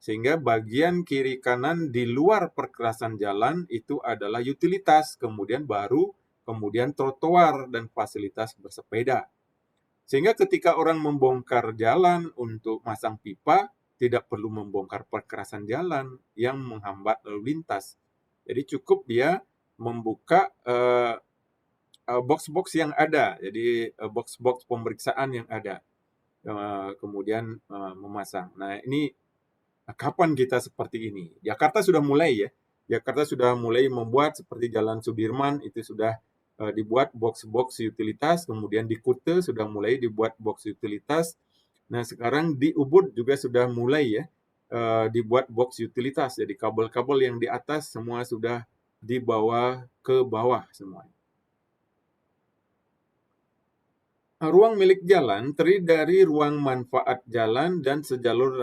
Sehingga bagian kiri kanan di luar perkerasan jalan itu adalah utilitas, kemudian trotoar dan fasilitas bersepeda. Sehingga ketika orang membongkar jalan untuk masang pipa, tidak perlu membongkar perkerasan jalan yang menghambat lalu lintas. Jadi cukup dia membuka box-box yang ada, jadi box-box pemeriksaan yang ada, kemudian memasang. Nah, ini kapan kita seperti ini? Jakarta sudah mulai ya. Jakarta sudah mulai membuat seperti Jalan Sudirman itu sudah dibuat box-box utilitas, kemudian di Kute sudah mulai dibuat box utilitas. Nah, sekarang di Ubud juga sudah mulai ya dibuat box utilitas. Jadi kabel-kabel yang di atas semua sudah dibawa ke bawah semua. Ruang milik jalan terdiri dari ruang manfaat jalan dan sejalur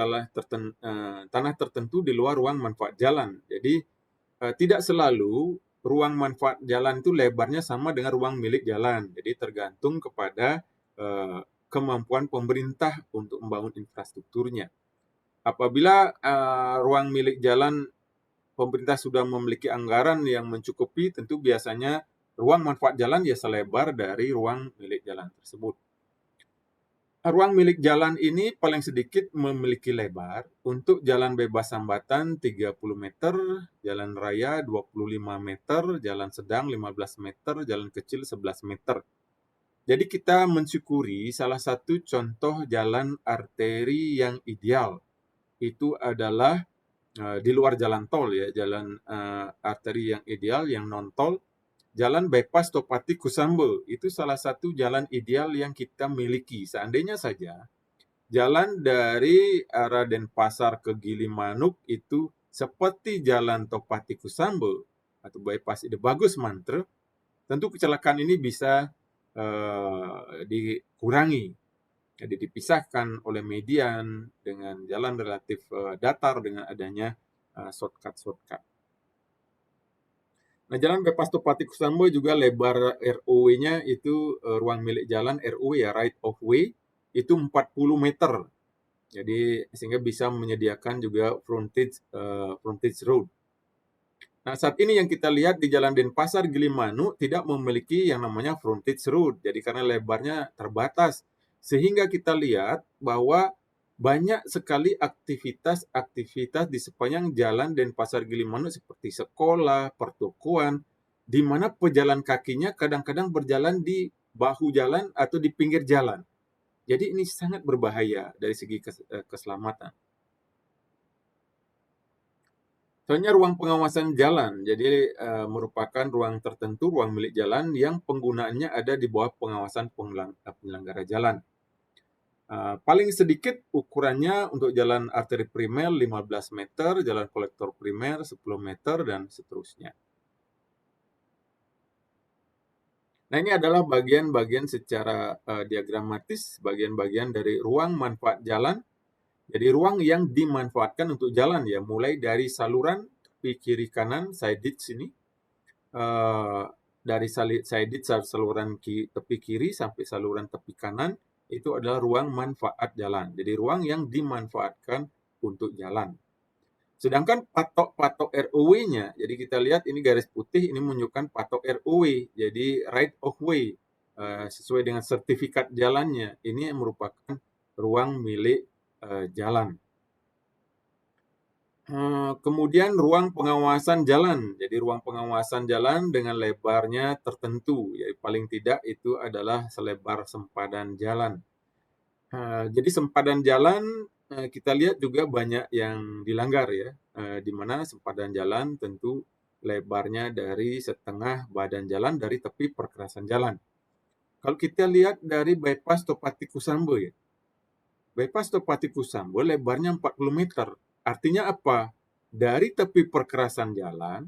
tanah tertentu di luar ruang manfaat jalan. Jadi tidak selalu ruang manfaat jalan itu lebarnya sama dengan ruang milik jalan. Jadi tergantung kepada kemampuan pemerintah untuk membangun infrastrukturnya. Apabila ruang milik jalan pemerintah sudah memiliki anggaran yang mencukupi, tentu biasanya ruang manfaat jalan ya selebar dari ruang milik jalan tersebut. Ruang milik jalan ini paling sedikit memiliki lebar untuk jalan bebas hambatan 30 meter, jalan raya 25 meter, jalan sedang 15 meter, jalan kecil 11 meter. Jadi kita mensyukuri salah satu contoh jalan arteri yang ideal. Itu adalah di luar jalan tol ya, jalan arteri yang ideal, yang non-tol. Jalan bypass Topati Kusambo itu salah satu jalan ideal yang kita miliki. Seandainya saja jalan dari arah Denpasar ke Gilimanuk itu seperti jalan Topati Kusambo atau bypass Ide Bagus Mantre, tentu kecelakaan ini bisa dikurangi. Jadi dipisahkan oleh median dengan jalan relatif datar dengan adanya shortcut. Nah, jalan bypass Topati Kusambo juga lebar ROW-nya itu ruang milik jalan ROW ya, right of way, itu 40 meter. Jadi sehingga bisa menyediakan juga frontage road. Nah, saat ini yang kita lihat di Jalan Denpasar Gilimanuk tidak memiliki yang namanya frontage road. Jadi karena lebarnya terbatas, sehingga kita lihat bahwa banyak sekali aktivitas di sepanjang Jalan Denpasar Gilimanuk seperti sekolah, pertokoan, di mana pejalan kakinya kadang-kadang berjalan di bahu jalan atau di pinggir jalan. Jadi ini sangat berbahaya dari segi keselamatan. Soalnya ruang pengawasan jalan, jadi merupakan ruang tertentu, ruang milik jalan yang penggunaannya ada di bawah pengawasan penyelenggara jalan. Paling sedikit ukurannya untuk jalan arteri primer 15 meter, jalan kolektor primer 10 meter, dan seterusnya. Nah, ini adalah bagian-bagian secara diagramatis, bagian-bagian dari ruang manfaat jalan. Jadi ruang yang dimanfaatkan untuk jalan ya, mulai dari saluran tepi kiri kanan, side ditch ini, dari side ditch saluran tepi kiri sampai saluran tepi kanan, itu adalah ruang manfaat jalan. Jadi ruang yang dimanfaatkan untuk jalan. Sedangkan patok-patok ROW-nya, jadi kita lihat ini garis putih, ini menunjukkan patok ROW, jadi right of way, sesuai dengan sertifikat jalannya. Ini merupakan ruang milik jalan. Kemudian ruang pengawasan jalan. Jadi ruang pengawasan jalan dengan lebarnya tertentu, ya paling tidak itu adalah selebar sempadan jalan. Jadi sempadan jalan kita lihat juga banyak yang dilanggar ya, di mana sempadan jalan tentu lebarnya dari setengah badan jalan dari tepi perkerasan jalan. Kalau kita lihat dari bypass Topati Kusambo ya, bypass Topati Kusambo lebarnya 40 meter. Artinya apa? Dari tepi perkerasan jalan,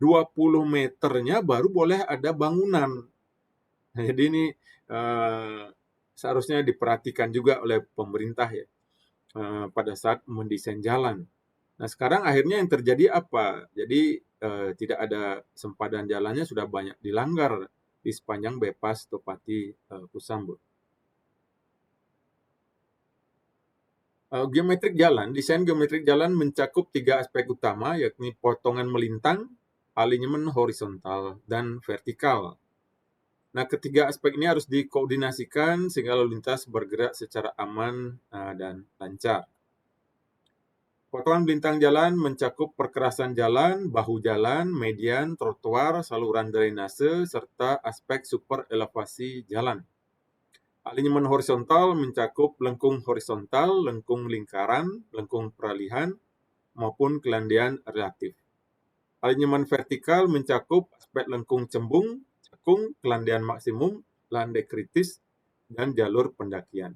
20 meternya baru boleh ada bangunan. Nah, jadi ini seharusnya diperhatikan juga oleh pemerintah ya pada saat mendesain jalan. Nah, sekarang akhirnya yang terjadi apa? Jadi tidak ada sempadan jalannya sudah banyak dilanggar di sepanjang bypass Topati Kusambur. Geometrik jalan, desain geometrik jalan mencakup 3 aspek utama, yakni potongan melintang, alignment horizontal, dan vertikal. Nah, ketiga aspek ini harus dikoordinasikan sehingga lalu lintas bergerak secara aman dan lancar. Potongan melintang jalan mencakup perkerasan jalan, bahu jalan, median, trotoar, saluran drainase, serta aspek super elevasi jalan. Alignment horizontal mencakup lengkung horizontal, lengkung lingkaran, lengkung peralihan, maupun kelandian relatif. Alignment vertikal mencakup aspek lengkung cembung, cekung, kelandian maksimum, landai kritis, dan jalur pendakian.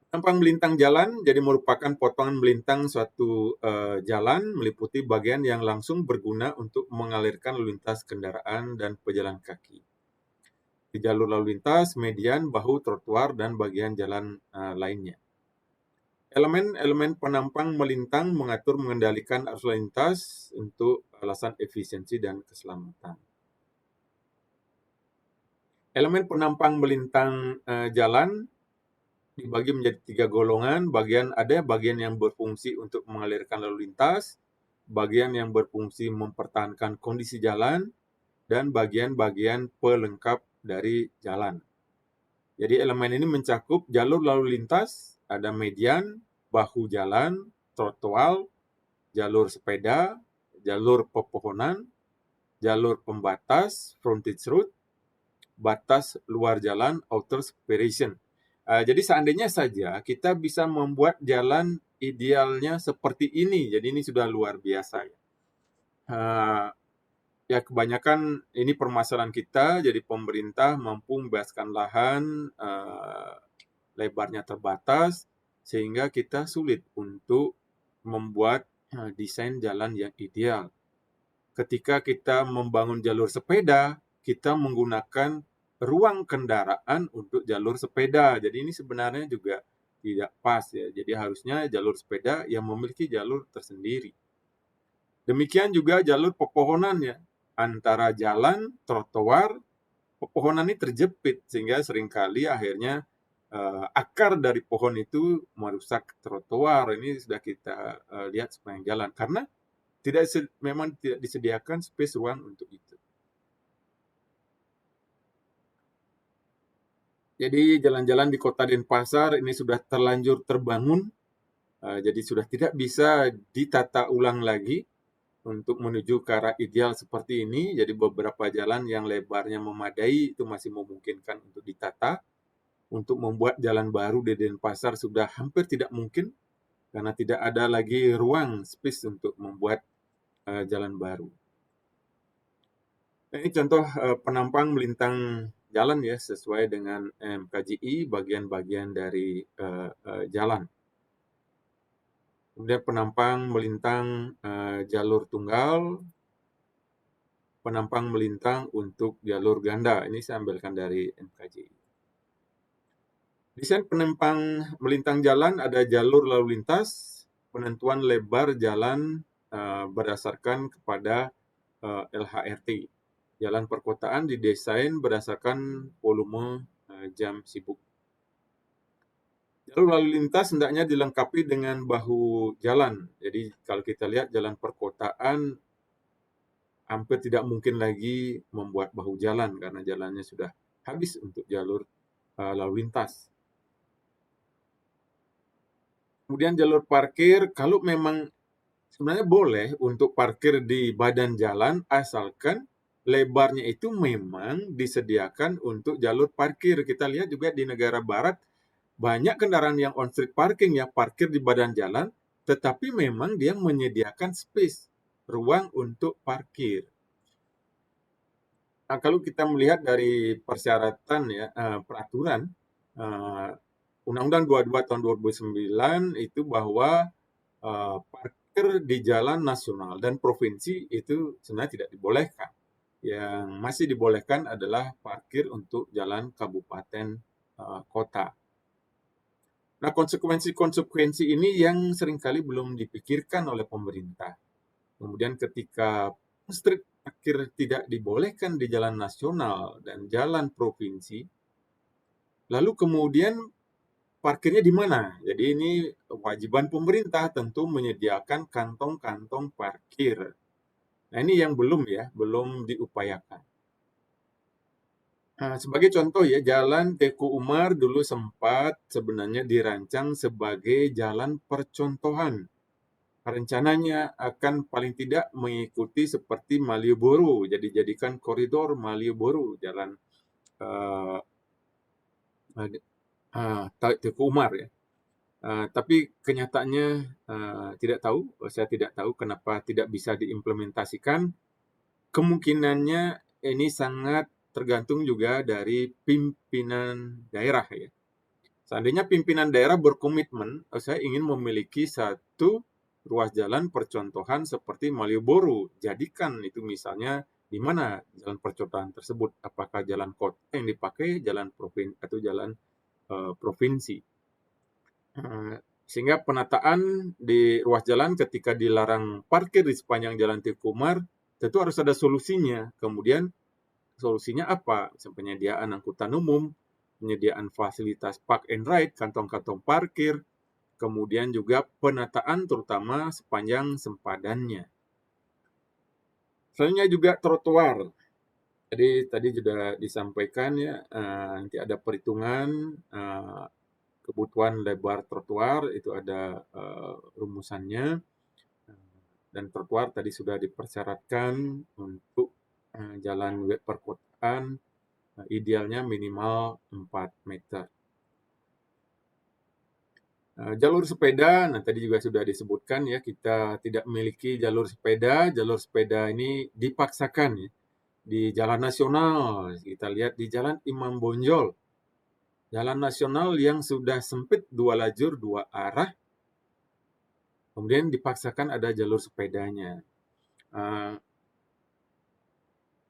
Tampang melintang jalan jadi merupakan potongan melintang suatu jalan meliputi bagian yang langsung berguna untuk mengalirkan lalu lintas kendaraan dan pejalan kaki. Di jalur lalu lintas, median, bahu, trotoar, dan bagian jalan lainnya. Elemen-elemen penampang melintang mengatur mengendalikan arus lalu lintas untuk alasan efisiensi dan keselamatan. Elemen penampang melintang jalan dibagi menjadi 3 golongan. Bagian yang berfungsi untuk mengalirkan lalu lintas, bagian yang berfungsi mempertahankan kondisi jalan, dan bagian-bagian pelengkap dari jalan. Jadi elemen ini mencakup jalur lalu lintas, ada median, bahu jalan, trotoar, jalur sepeda, jalur pepohonan, jalur pembatas, frontage road, batas luar jalan, outer separation. Jadi seandainya saja kita bisa membuat jalan idealnya seperti ini, jadi ini sudah luar biasa ya. Ya kebanyakan ini permasalahan kita, jadi pemerintah mampu membebaskan lahan, lebarnya terbatas, sehingga kita sulit untuk membuat desain jalan yang ideal. Ketika kita membangun jalur sepeda, kita menggunakan ruang kendaraan untuk jalur sepeda. Jadi ini sebenarnya juga tidak pas ya. Jadi harusnya jalur sepeda yang memiliki jalur tersendiri. Demikian juga jalur pepohonan ya. Antara jalan, trotoar, pepohonan ini terjepit sehingga seringkali akhirnya akar dari pohon itu merusak trotoar. Ini sudah kita lihat sepanjang jalan karena memang tidak disediakan space ruang untuk itu. Jadi jalan-jalan di Kota Denpasar ini sudah terlanjur terbangun, jadi sudah tidak bisa ditata ulang lagi untuk menuju ke arah ideal seperti ini. Jadi beberapa jalan yang lebarnya memadai itu masih memungkinkan untuk ditata. Untuk membuat jalan baru di Denpasar sudah hampir tidak mungkin karena tidak ada lagi ruang space untuk membuat jalan baru. Ini contoh penampang melintang jalan ya sesuai dengan MKJI bagian-bagian dari jalan. Kemudian penampang melintang jalur tunggal, penampang melintang untuk jalur ganda. Ini saya ambilkan dari MKJI. Desain penampang melintang jalan ada jalur lalu lintas, penentuan lebar jalan berdasarkan kepada LHRT. Jalan perkotaan didesain berdasarkan volume jam sibuk. Jalur lalu lintas hendaknya dilengkapi dengan bahu jalan. Jadi kalau kita lihat jalan perkotaan hampir tidak mungkin lagi membuat bahu jalan karena jalannya sudah habis untuk jalur lalu lintas. Kemudian jalur parkir, kalau memang sebenarnya boleh untuk parkir di badan jalan asalkan lebarnya itu memang disediakan untuk jalur parkir. Kita lihat juga di negara barat banyak kendaraan yang on street parking ya, parkir di badan jalan, tetapi memang dia menyediakan space, ruang untuk parkir. Nah, kalau kita melihat dari persyaratan ya, peraturan Undang-Undang 22 tahun 2009 itu bahwa parkir di jalan nasional dan provinsi itu sebenarnya tidak dibolehkan. Yang masih dibolehkan adalah parkir untuk jalan kabupaten kota. Nah, konsekuensi-konsekuensi ini yang seringkali belum dipikirkan oleh pemerintah. Kemudian ketika street parkir tidak dibolehkan di jalan nasional dan jalan provinsi, lalu kemudian parkirnya di mana? Jadi ini kewajiban pemerintah tentu menyediakan kantong-kantong parkir. Nah, ini yang belum diupayakan. Nah, sebagai contoh ya, Jalan Teku Umar dulu sempat sebenarnya dirancang sebagai jalan percontohan. Rencananya akan paling tidak mengikuti seperti Malioboro, jadi jadikan koridor Malioboro, jalan uh, Teku Umar ya. Tapi kenyataannya saya tidak tahu kenapa tidak bisa diimplementasikan. Kemungkinannya ini sangat tergantung juga dari pimpinan daerah ya. Seandainya pimpinan daerah berkomitmen, saya ingin memiliki satu ruas jalan percontohan seperti Malioboro. Jadikan itu misalnya di mana jalan percontohan tersebut, apakah jalan kota yang dipakai, jalan provinsi atau jalan provinsi. Sehingga penataan di ruas jalan ketika dilarang parkir di sepanjang jalan Teku Umar, tentu harus ada solusinya. Kemudian solusinya apa? Penyediaan angkutan umum, penyediaan fasilitas park and ride, kantong-kantong parkir, kemudian juga penataan terutama sepanjang sempadannya. Selanjutnya juga trotoar. Jadi tadi sudah disampaikan ya, nanti ada perhitungan kebutuhan lebar trotoar, itu ada rumusannya, dan trotoar tadi sudah dipersyaratkan untuk jalan perkotaan idealnya minimal 4 meter. Jalur sepeda, nah tadi juga sudah disebutkan ya, kita tidak memiliki jalur sepeda. Jalur sepeda ini dipaksakan ya, di jalan nasional. Kita lihat di Jalan Imam Bonjol, jalan nasional yang sudah sempit 2 lajur 2 arah, kemudian dipaksakan ada jalur sepedanya.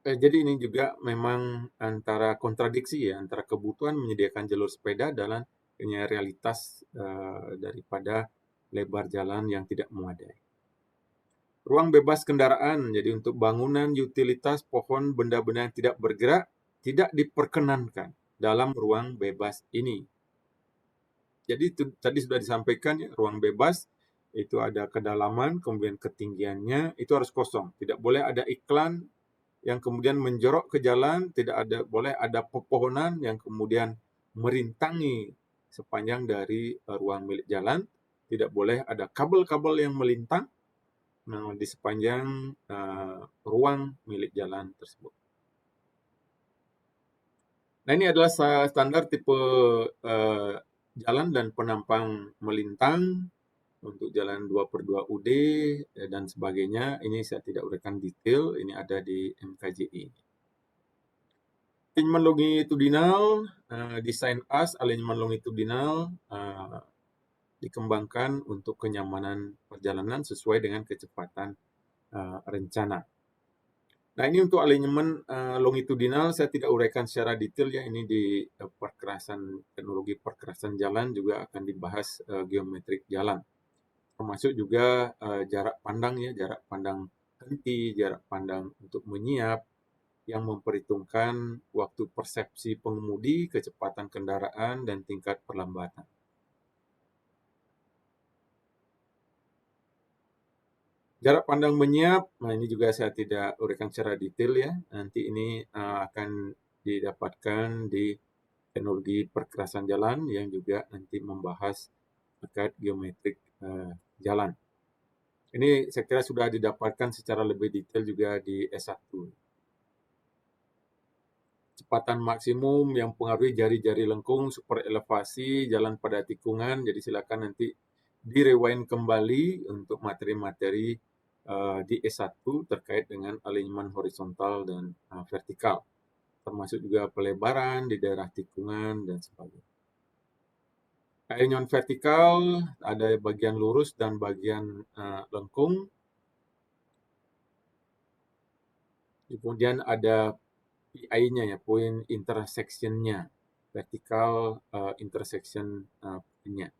Jadi ini juga memang antara kontradiksi ya, antara kebutuhan menyediakan jalur sepeda dalam realitas daripada lebar jalan yang tidak memadai. Ruang bebas kendaraan, jadi untuk bangunan, utilitas, pohon, benda-benda yang tidak bergerak tidak diperkenankan dalam ruang bebas ini. Jadi itu tadi sudah disampaikan ya, ruang bebas itu ada kedalaman, kemudian ketinggiannya itu harus kosong. Tidak boleh ada iklan yang kemudian menjorok ke jalan, tidak boleh ada pepohonan yang kemudian merintangi sepanjang dari ruang milik jalan, tidak boleh ada kabel-kabel yang melintang di sepanjang ruang milik jalan tersebut. Nah, ini adalah standar tipe jalan dan penampang melintang untuk jalan 2/2 UD dan sebagainya. Ini saya tidak uraikan detail, ini ada di MKJI. Alignment longitudinal, desain as alignment longitudinal dikembangkan untuk kenyamanan perjalanan sesuai dengan kecepatan rencana. Nah, ini untuk alignment longitudinal saya tidak uraikan secara detail ya, ini di teknologi perkerasan jalan juga akan dibahas geometrik jalan. Termasuk juga jarak pandang ya, jarak pandang henti, jarak pandang untuk menyiap, yang memperhitungkan waktu persepsi pengemudi, kecepatan kendaraan, dan tingkat perlambatan. Jarak pandang menyiap, nah ini juga saya tidak uraikan secara detail ya. Nanti ini akan didapatkan di teknologi perkerasan jalan yang juga nanti membahas terkait geometrik jalan. Ini saya kira sudah didapatkan secara lebih detail juga di S1. Kecepatan maksimum yang pengaruhi jari-jari lengkung, super elevasi, jalan pada tikungan. Jadi silakan nanti direwind kembali untuk materi-materi di S1 terkait dengan alignment horizontal dan vertikal. Termasuk juga pelebaran di daerah tikungan dan sebagainya. Airnya vertikal, ada bagian lurus dan bagian lengkung. Kemudian ada PI-nya ya, point intersection-nya, vertical intersection-nya.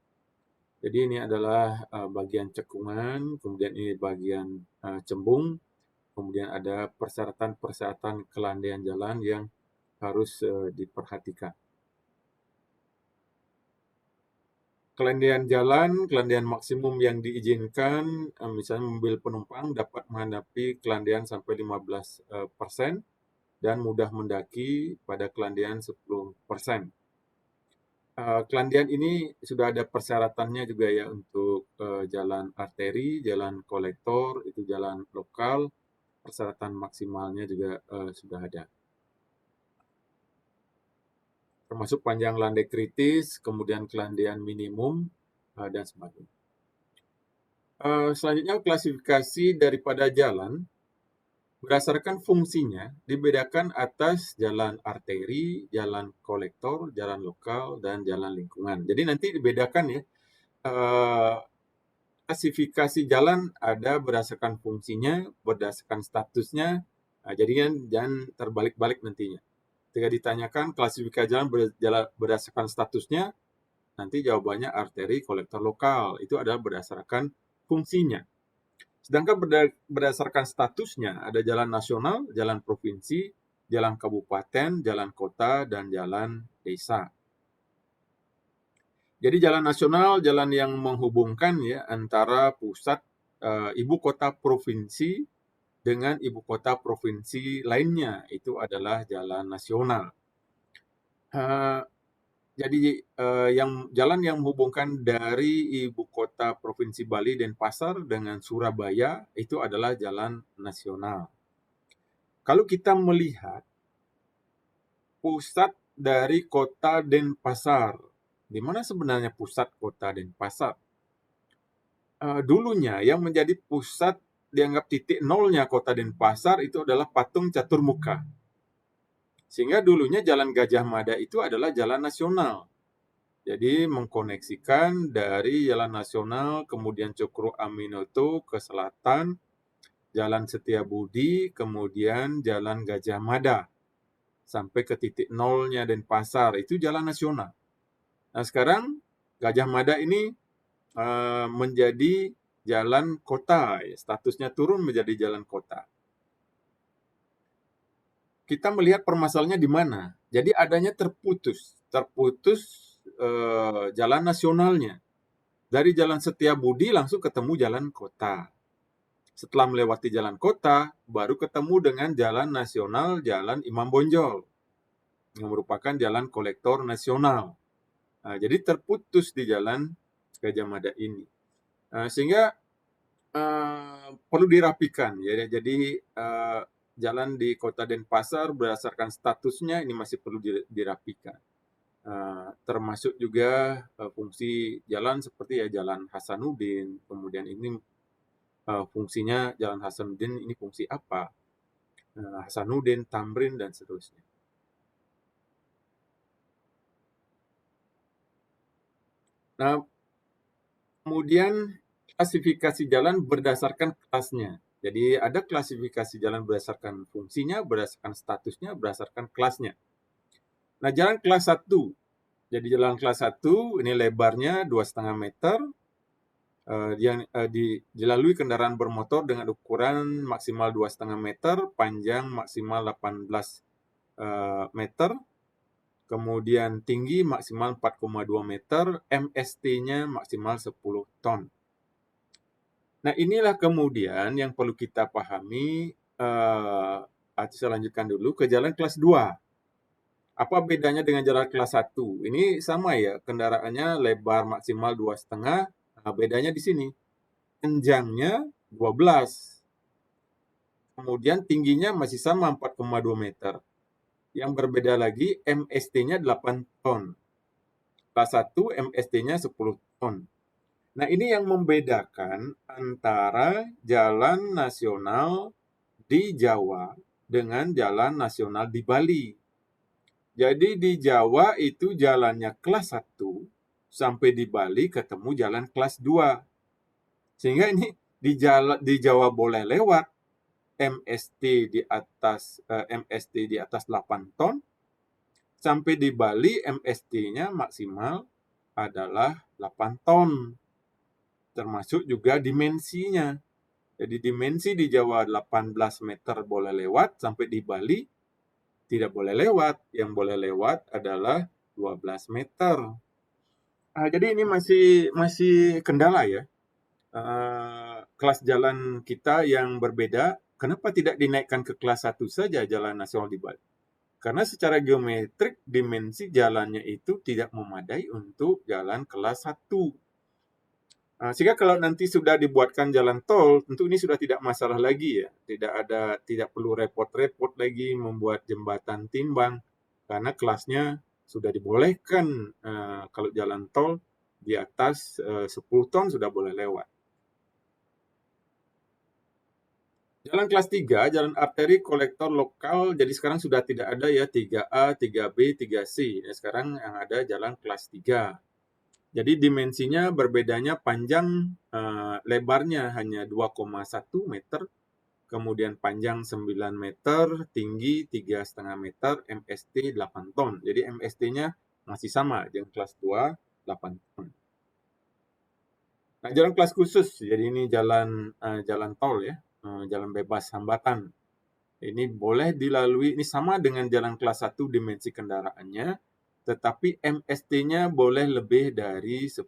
Jadi ini adalah bagian cekungan, kemudian ini bagian cembung, kemudian ada persyaratan-persyaratan kelandaian jalan yang harus diperhatikan. Kelandaian jalan, kelandaian maksimum yang diizinkan, misalnya mobil penumpang dapat menghadapi kelandaian sampai 15% dan mudah mendaki pada kelandaian 10%. Kelandaian ini sudah ada persyaratannya juga ya untuk jalan arteri, jalan kolektor, itu jalan lokal, persyaratan maksimalnya juga sudah ada. Termasuk panjang landai kritis, kemudian kelandaian minimum, dan sebagainya. Selanjutnya klasifikasi daripada jalan berdasarkan fungsinya dibedakan atas jalan arteri, jalan kolektor, jalan lokal, dan jalan lingkungan. Jadi nanti dibedakan ya, klasifikasi jalan ada berdasarkan fungsinya, berdasarkan statusnya, jadi kan jangan terbalik-balik nantinya. Ketika ditanyakan klasifikasi jalan berdasarkan statusnya, nanti jawabannya arteri, kolektor, lokal. Itu adalah berdasarkan fungsinya. Sedangkan berdasarkan statusnya ada jalan nasional, jalan provinsi, jalan kabupaten, jalan kota, dan jalan desa. Jadi jalan nasional, jalan yang menghubungkan ya antara pusat ibu kota provinsi dengan ibu kota provinsi lainnya, itu adalah jalan nasional. Jadi jalan yang menghubungkan dari ibu kota provinsi Bali Denpasar dengan Surabaya itu adalah jalan nasional. Kalau kita melihat pusat dari kota Denpasar, di mana sebenarnya pusat kota Denpasar? Dulunya yang menjadi pusat dianggap titik nolnya kota Denpasar itu adalah patung catur muka. Sehingga dulunya Jalan Gajah Mada itu adalah jalan nasional. Jadi mengkoneksikan dari Jalan Nasional, kemudian Cokro Aminoto ke selatan, Jalan Setiabudi, kemudian Jalan Gajah Mada, sampai ke titik nolnya Denpasar, itu jalan nasional. Nah sekarang Gajah Mada ini menjadi jalan kota, statusnya turun menjadi jalan kota. Kita melihat permasalahannya di mana. Jadi adanya terputus jalan nasionalnya. Dari Jalan Setiabudi langsung ketemu jalan kota. Setelah melewati jalan kota, baru ketemu dengan jalan nasional, Jalan Imam Bonjol, yang merupakan jalan kolektor nasional. Nah, jadi terputus di Jalan Gajah Mada ini. Sehingga perlu dirapikan. Ya. Jadi jalan di Kota Denpasar berdasarkan statusnya ini masih perlu dirapikan. Termasuk juga fungsi jalan seperti ya Jalan Hasanuddin, kemudian ini fungsinya Jalan Hasanuddin ini fungsi apa? Hasanuddin, Tamrin, dan seterusnya. Nah, kemudian klasifikasi jalan berdasarkan kelasnya. Jadi ada klasifikasi jalan berdasarkan fungsinya, berdasarkan statusnya, berdasarkan kelasnya. Nah, jalan kelas 1. Jadi jalan kelas 1 ini lebarnya 2,5 meter, yang dilalui kendaraan bermotor dengan ukuran maksimal 2,5 meter, panjang maksimal 18 meter, kemudian tinggi maksimal 4,2 meter, MST-nya maksimal 10 ton. Nah, inilah kemudian yang perlu kita pahami. Saya lanjutkan dulu ke jalan kelas 2. Apa bedanya dengan jalan kelas 1? Ini sama ya, kendaraannya lebar maksimal 2,5. Nah, bedanya di sini. Panjangnya 12. Kemudian tingginya masih sama 4,2 meter. Yang berbeda lagi MST-nya 8 ton. Kelas 1 MST-nya 10 ton. Nah, ini yang membedakan antara jalan nasional di Jawa dengan jalan nasional di Bali. Jadi di Jawa itu jalannya kelas 1, sampai di Bali ketemu jalan kelas 2. Sehingga ini di Jawa boleh lewat, MST di atas 8 ton, sampai di Bali MST-nya maksimal adalah 8 ton, termasuk juga dimensinya. Jadi dimensi di Jawa 18 meter boleh lewat, sampai di Bali tidak boleh lewat. Yang boleh lewat adalah 12 meter. Jadi ini masih kendala ya. Kelas jalan kita yang berbeda, kenapa tidak dinaikkan ke kelas 1 saja jalan nasional di Bali? Karena secara geometrik dimensi jalannya itu tidak memadai untuk jalan kelas 1. Sehingga kalau nanti sudah dibuatkan jalan tol, tentu ini sudah tidak masalah lagi ya. Tidak perlu repot-repot lagi membuat jembatan timbang, karena kelasnya sudah dibolehkan. Kalau jalan tol di atas 10 ton sudah boleh lewat. Jalan kelas 3, jalan arteri kolektor lokal, jadi sekarang sudah tidak ada ya 3A, 3B, 3C. Sekarang yang ada jalan kelas 3. Jadi dimensinya berbedanya panjang, lebarnya hanya 2,1 meter, kemudian panjang 9 meter, tinggi 3,5 meter, MST 8 ton. Jadi MST-nya masih sama, jalan kelas 2, 8 ton. Nah, jalan kelas khusus, jadi ini jalan tol ya, jalan bebas hambatan. Ini boleh dilalui, ini sama dengan jalan kelas 1 dimensi kendaraannya, tetapi MST-nya boleh lebih dari 10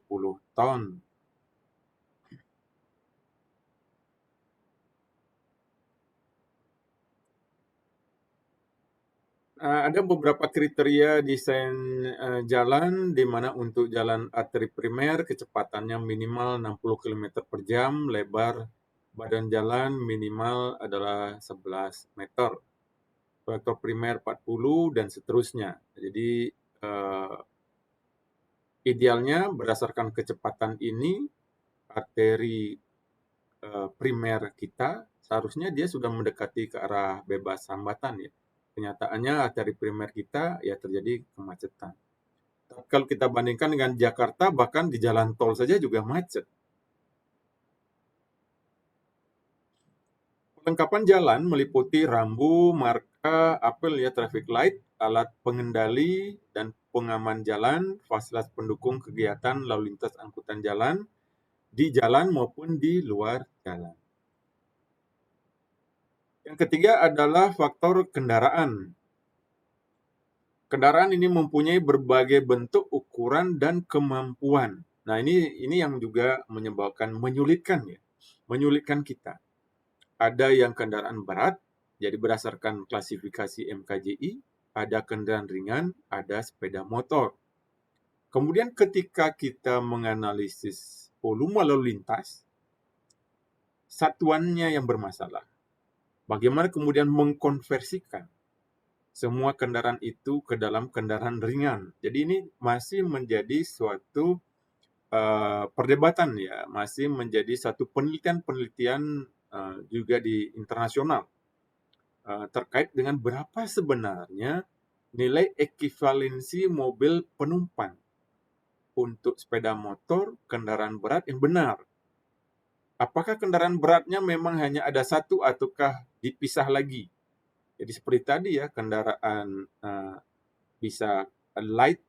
ton. Ada beberapa kriteria desain jalan, di mana untuk jalan arteri primer kecepatannya minimal 60 km per jam, lebar badan jalan minimal adalah 11 meter. Kolektor primer 40 dan seterusnya. Jadi idealnya berdasarkan kecepatan ini, arteri primer kita seharusnya dia sudah mendekati ke arah bebas hambatan ya. Kenyataannya arteri primer kita ya terjadi kemacetan. Kalau kita bandingkan dengan Jakarta, bahkan di jalan tol saja juga macet. Perlengkapan jalan meliputi rambu, marka, apel ya, traffic light, alat pengendali dan pengaman jalan, fasilitas pendukung kegiatan lalu lintas angkutan jalan di jalan maupun di luar jalan. Yang ketiga adalah faktor kendaraan. Kendaraan ini mempunyai berbagai bentuk, ukuran, dan kemampuan. Nah, ini yang juga menyulitkan kita. Ada yang kendaraan berat, jadi berdasarkan klasifikasi MKJI, ada kendaraan ringan, ada sepeda motor. Kemudian ketika kita menganalisis volume lalu lintas, satuannya yang bermasalah. Bagaimana kemudian mengkonversikan semua kendaraan itu ke dalam kendaraan ringan. Jadi ini masih menjadi suatu perdebatan ya, masih menjadi satu penelitian juga di internasional terkait dengan berapa sebenarnya nilai ekivalensi mobil penumpang untuk sepeda motor, kendaraan berat yang benar. Apakah kendaraan beratnya memang hanya ada satu ataukah dipisah lagi? Jadi seperti tadi ya, kendaraan bisa light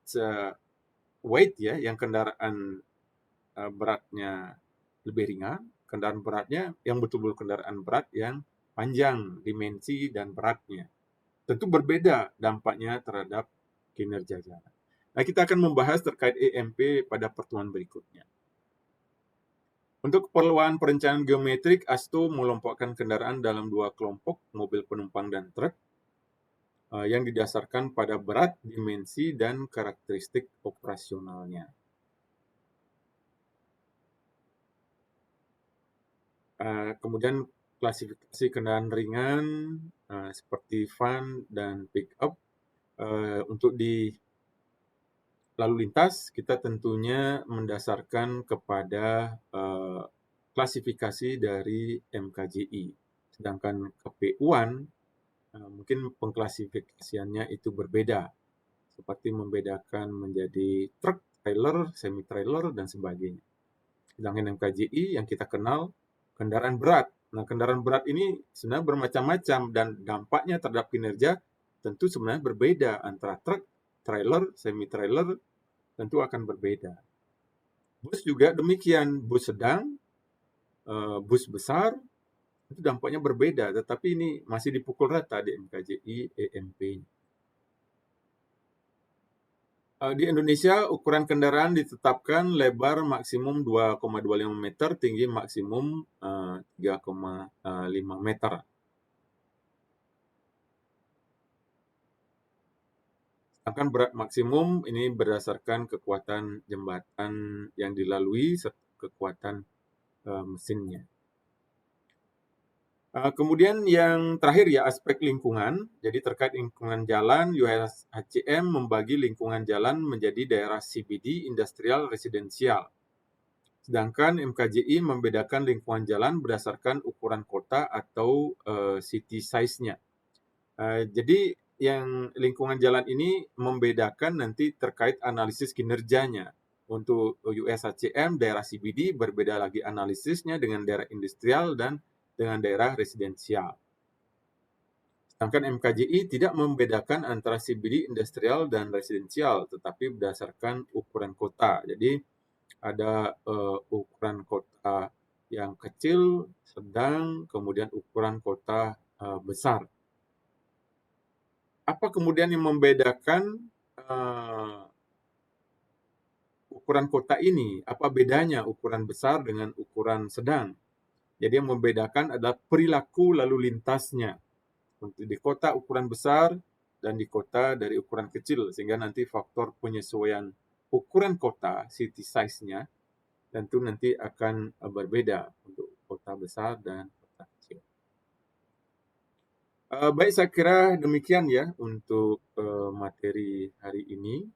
weight ya, yang kendaraan beratnya lebih ringan, kendaraan beratnya yang betul-betul kendaraan berat yang panjang dimensi dan beratnya. Tentu berbeda dampaknya terhadap kinerja jalan. Nah, kita akan membahas terkait EMP pada pertemuan berikutnya. Untuk keperluan perencanaan geometrik, ASTO mengelompokkan kendaraan dalam dua kelompok, mobil penumpang dan truk, yang didasarkan pada berat, dimensi, dan karakteristik operasionalnya. Kemudian klasifikasi kendaraan ringan seperti van dan pick-up. Untuk di lalu lintas, kita tentunya mendasarkan kepada klasifikasi dari MKJI. Sedangkan KPU-an mungkin pengklasifikasiannya itu berbeda, seperti membedakan menjadi truk trailer, semi trailer, dan sebagainya. Sedangkan MKJI yang kita kenal kendaraan berat. Nah, kendaraan berat ini sebenarnya bermacam-macam dan dampaknya terhadap kinerja tentu sebenarnya berbeda antara truk, trailer, semi trailer tentu akan berbeda. Bus juga demikian, bus sedang, bus besar itu dampaknya berbeda, tetapi ini masih dipukul rata di MKJI EMP. Di Indonesia, ukuran kendaraan ditetapkan lebar maksimum 2,25 meter, tinggi maksimum 3,5 meter. Sedangkan berat maksimum ini berdasarkan kekuatan jembatan yang dilalui serta kekuatan mesinnya. Kemudian yang terakhir ya aspek lingkungan. Jadi terkait lingkungan jalan, USHCM membagi lingkungan jalan menjadi daerah CBD, industrial, residensial. Sedangkan MKJI membedakan lingkungan jalan berdasarkan ukuran kota atau city size-nya. Jadi yang lingkungan jalan ini membedakan nanti terkait analisis kinerjanya. Untuk USHCM, daerah CBD berbeda lagi analisisnya dengan daerah industrial dan dengan daerah residensial. Sedangkan MKJI tidak membedakan antara CBD, industrial, dan residensial, tetapi berdasarkan ukuran kota. Jadi ada ukuran kota yang kecil, sedang, kemudian ukuran kota besar. Apa kemudian yang membedakan ukuran kota ini? Apa bedanya ukuran besar dengan ukuran sedang? Jadi yang membedakan adalah perilaku lalu lintasnya. Untuk di kota ukuran besar dan di kota dari ukuran kecil, sehingga nanti faktor penyesuaian ukuran kota, city size-nya, tentu nanti akan berbeda untuk kota besar dan kota kecil. Baik, saya kira demikian ya untuk materi hari ini.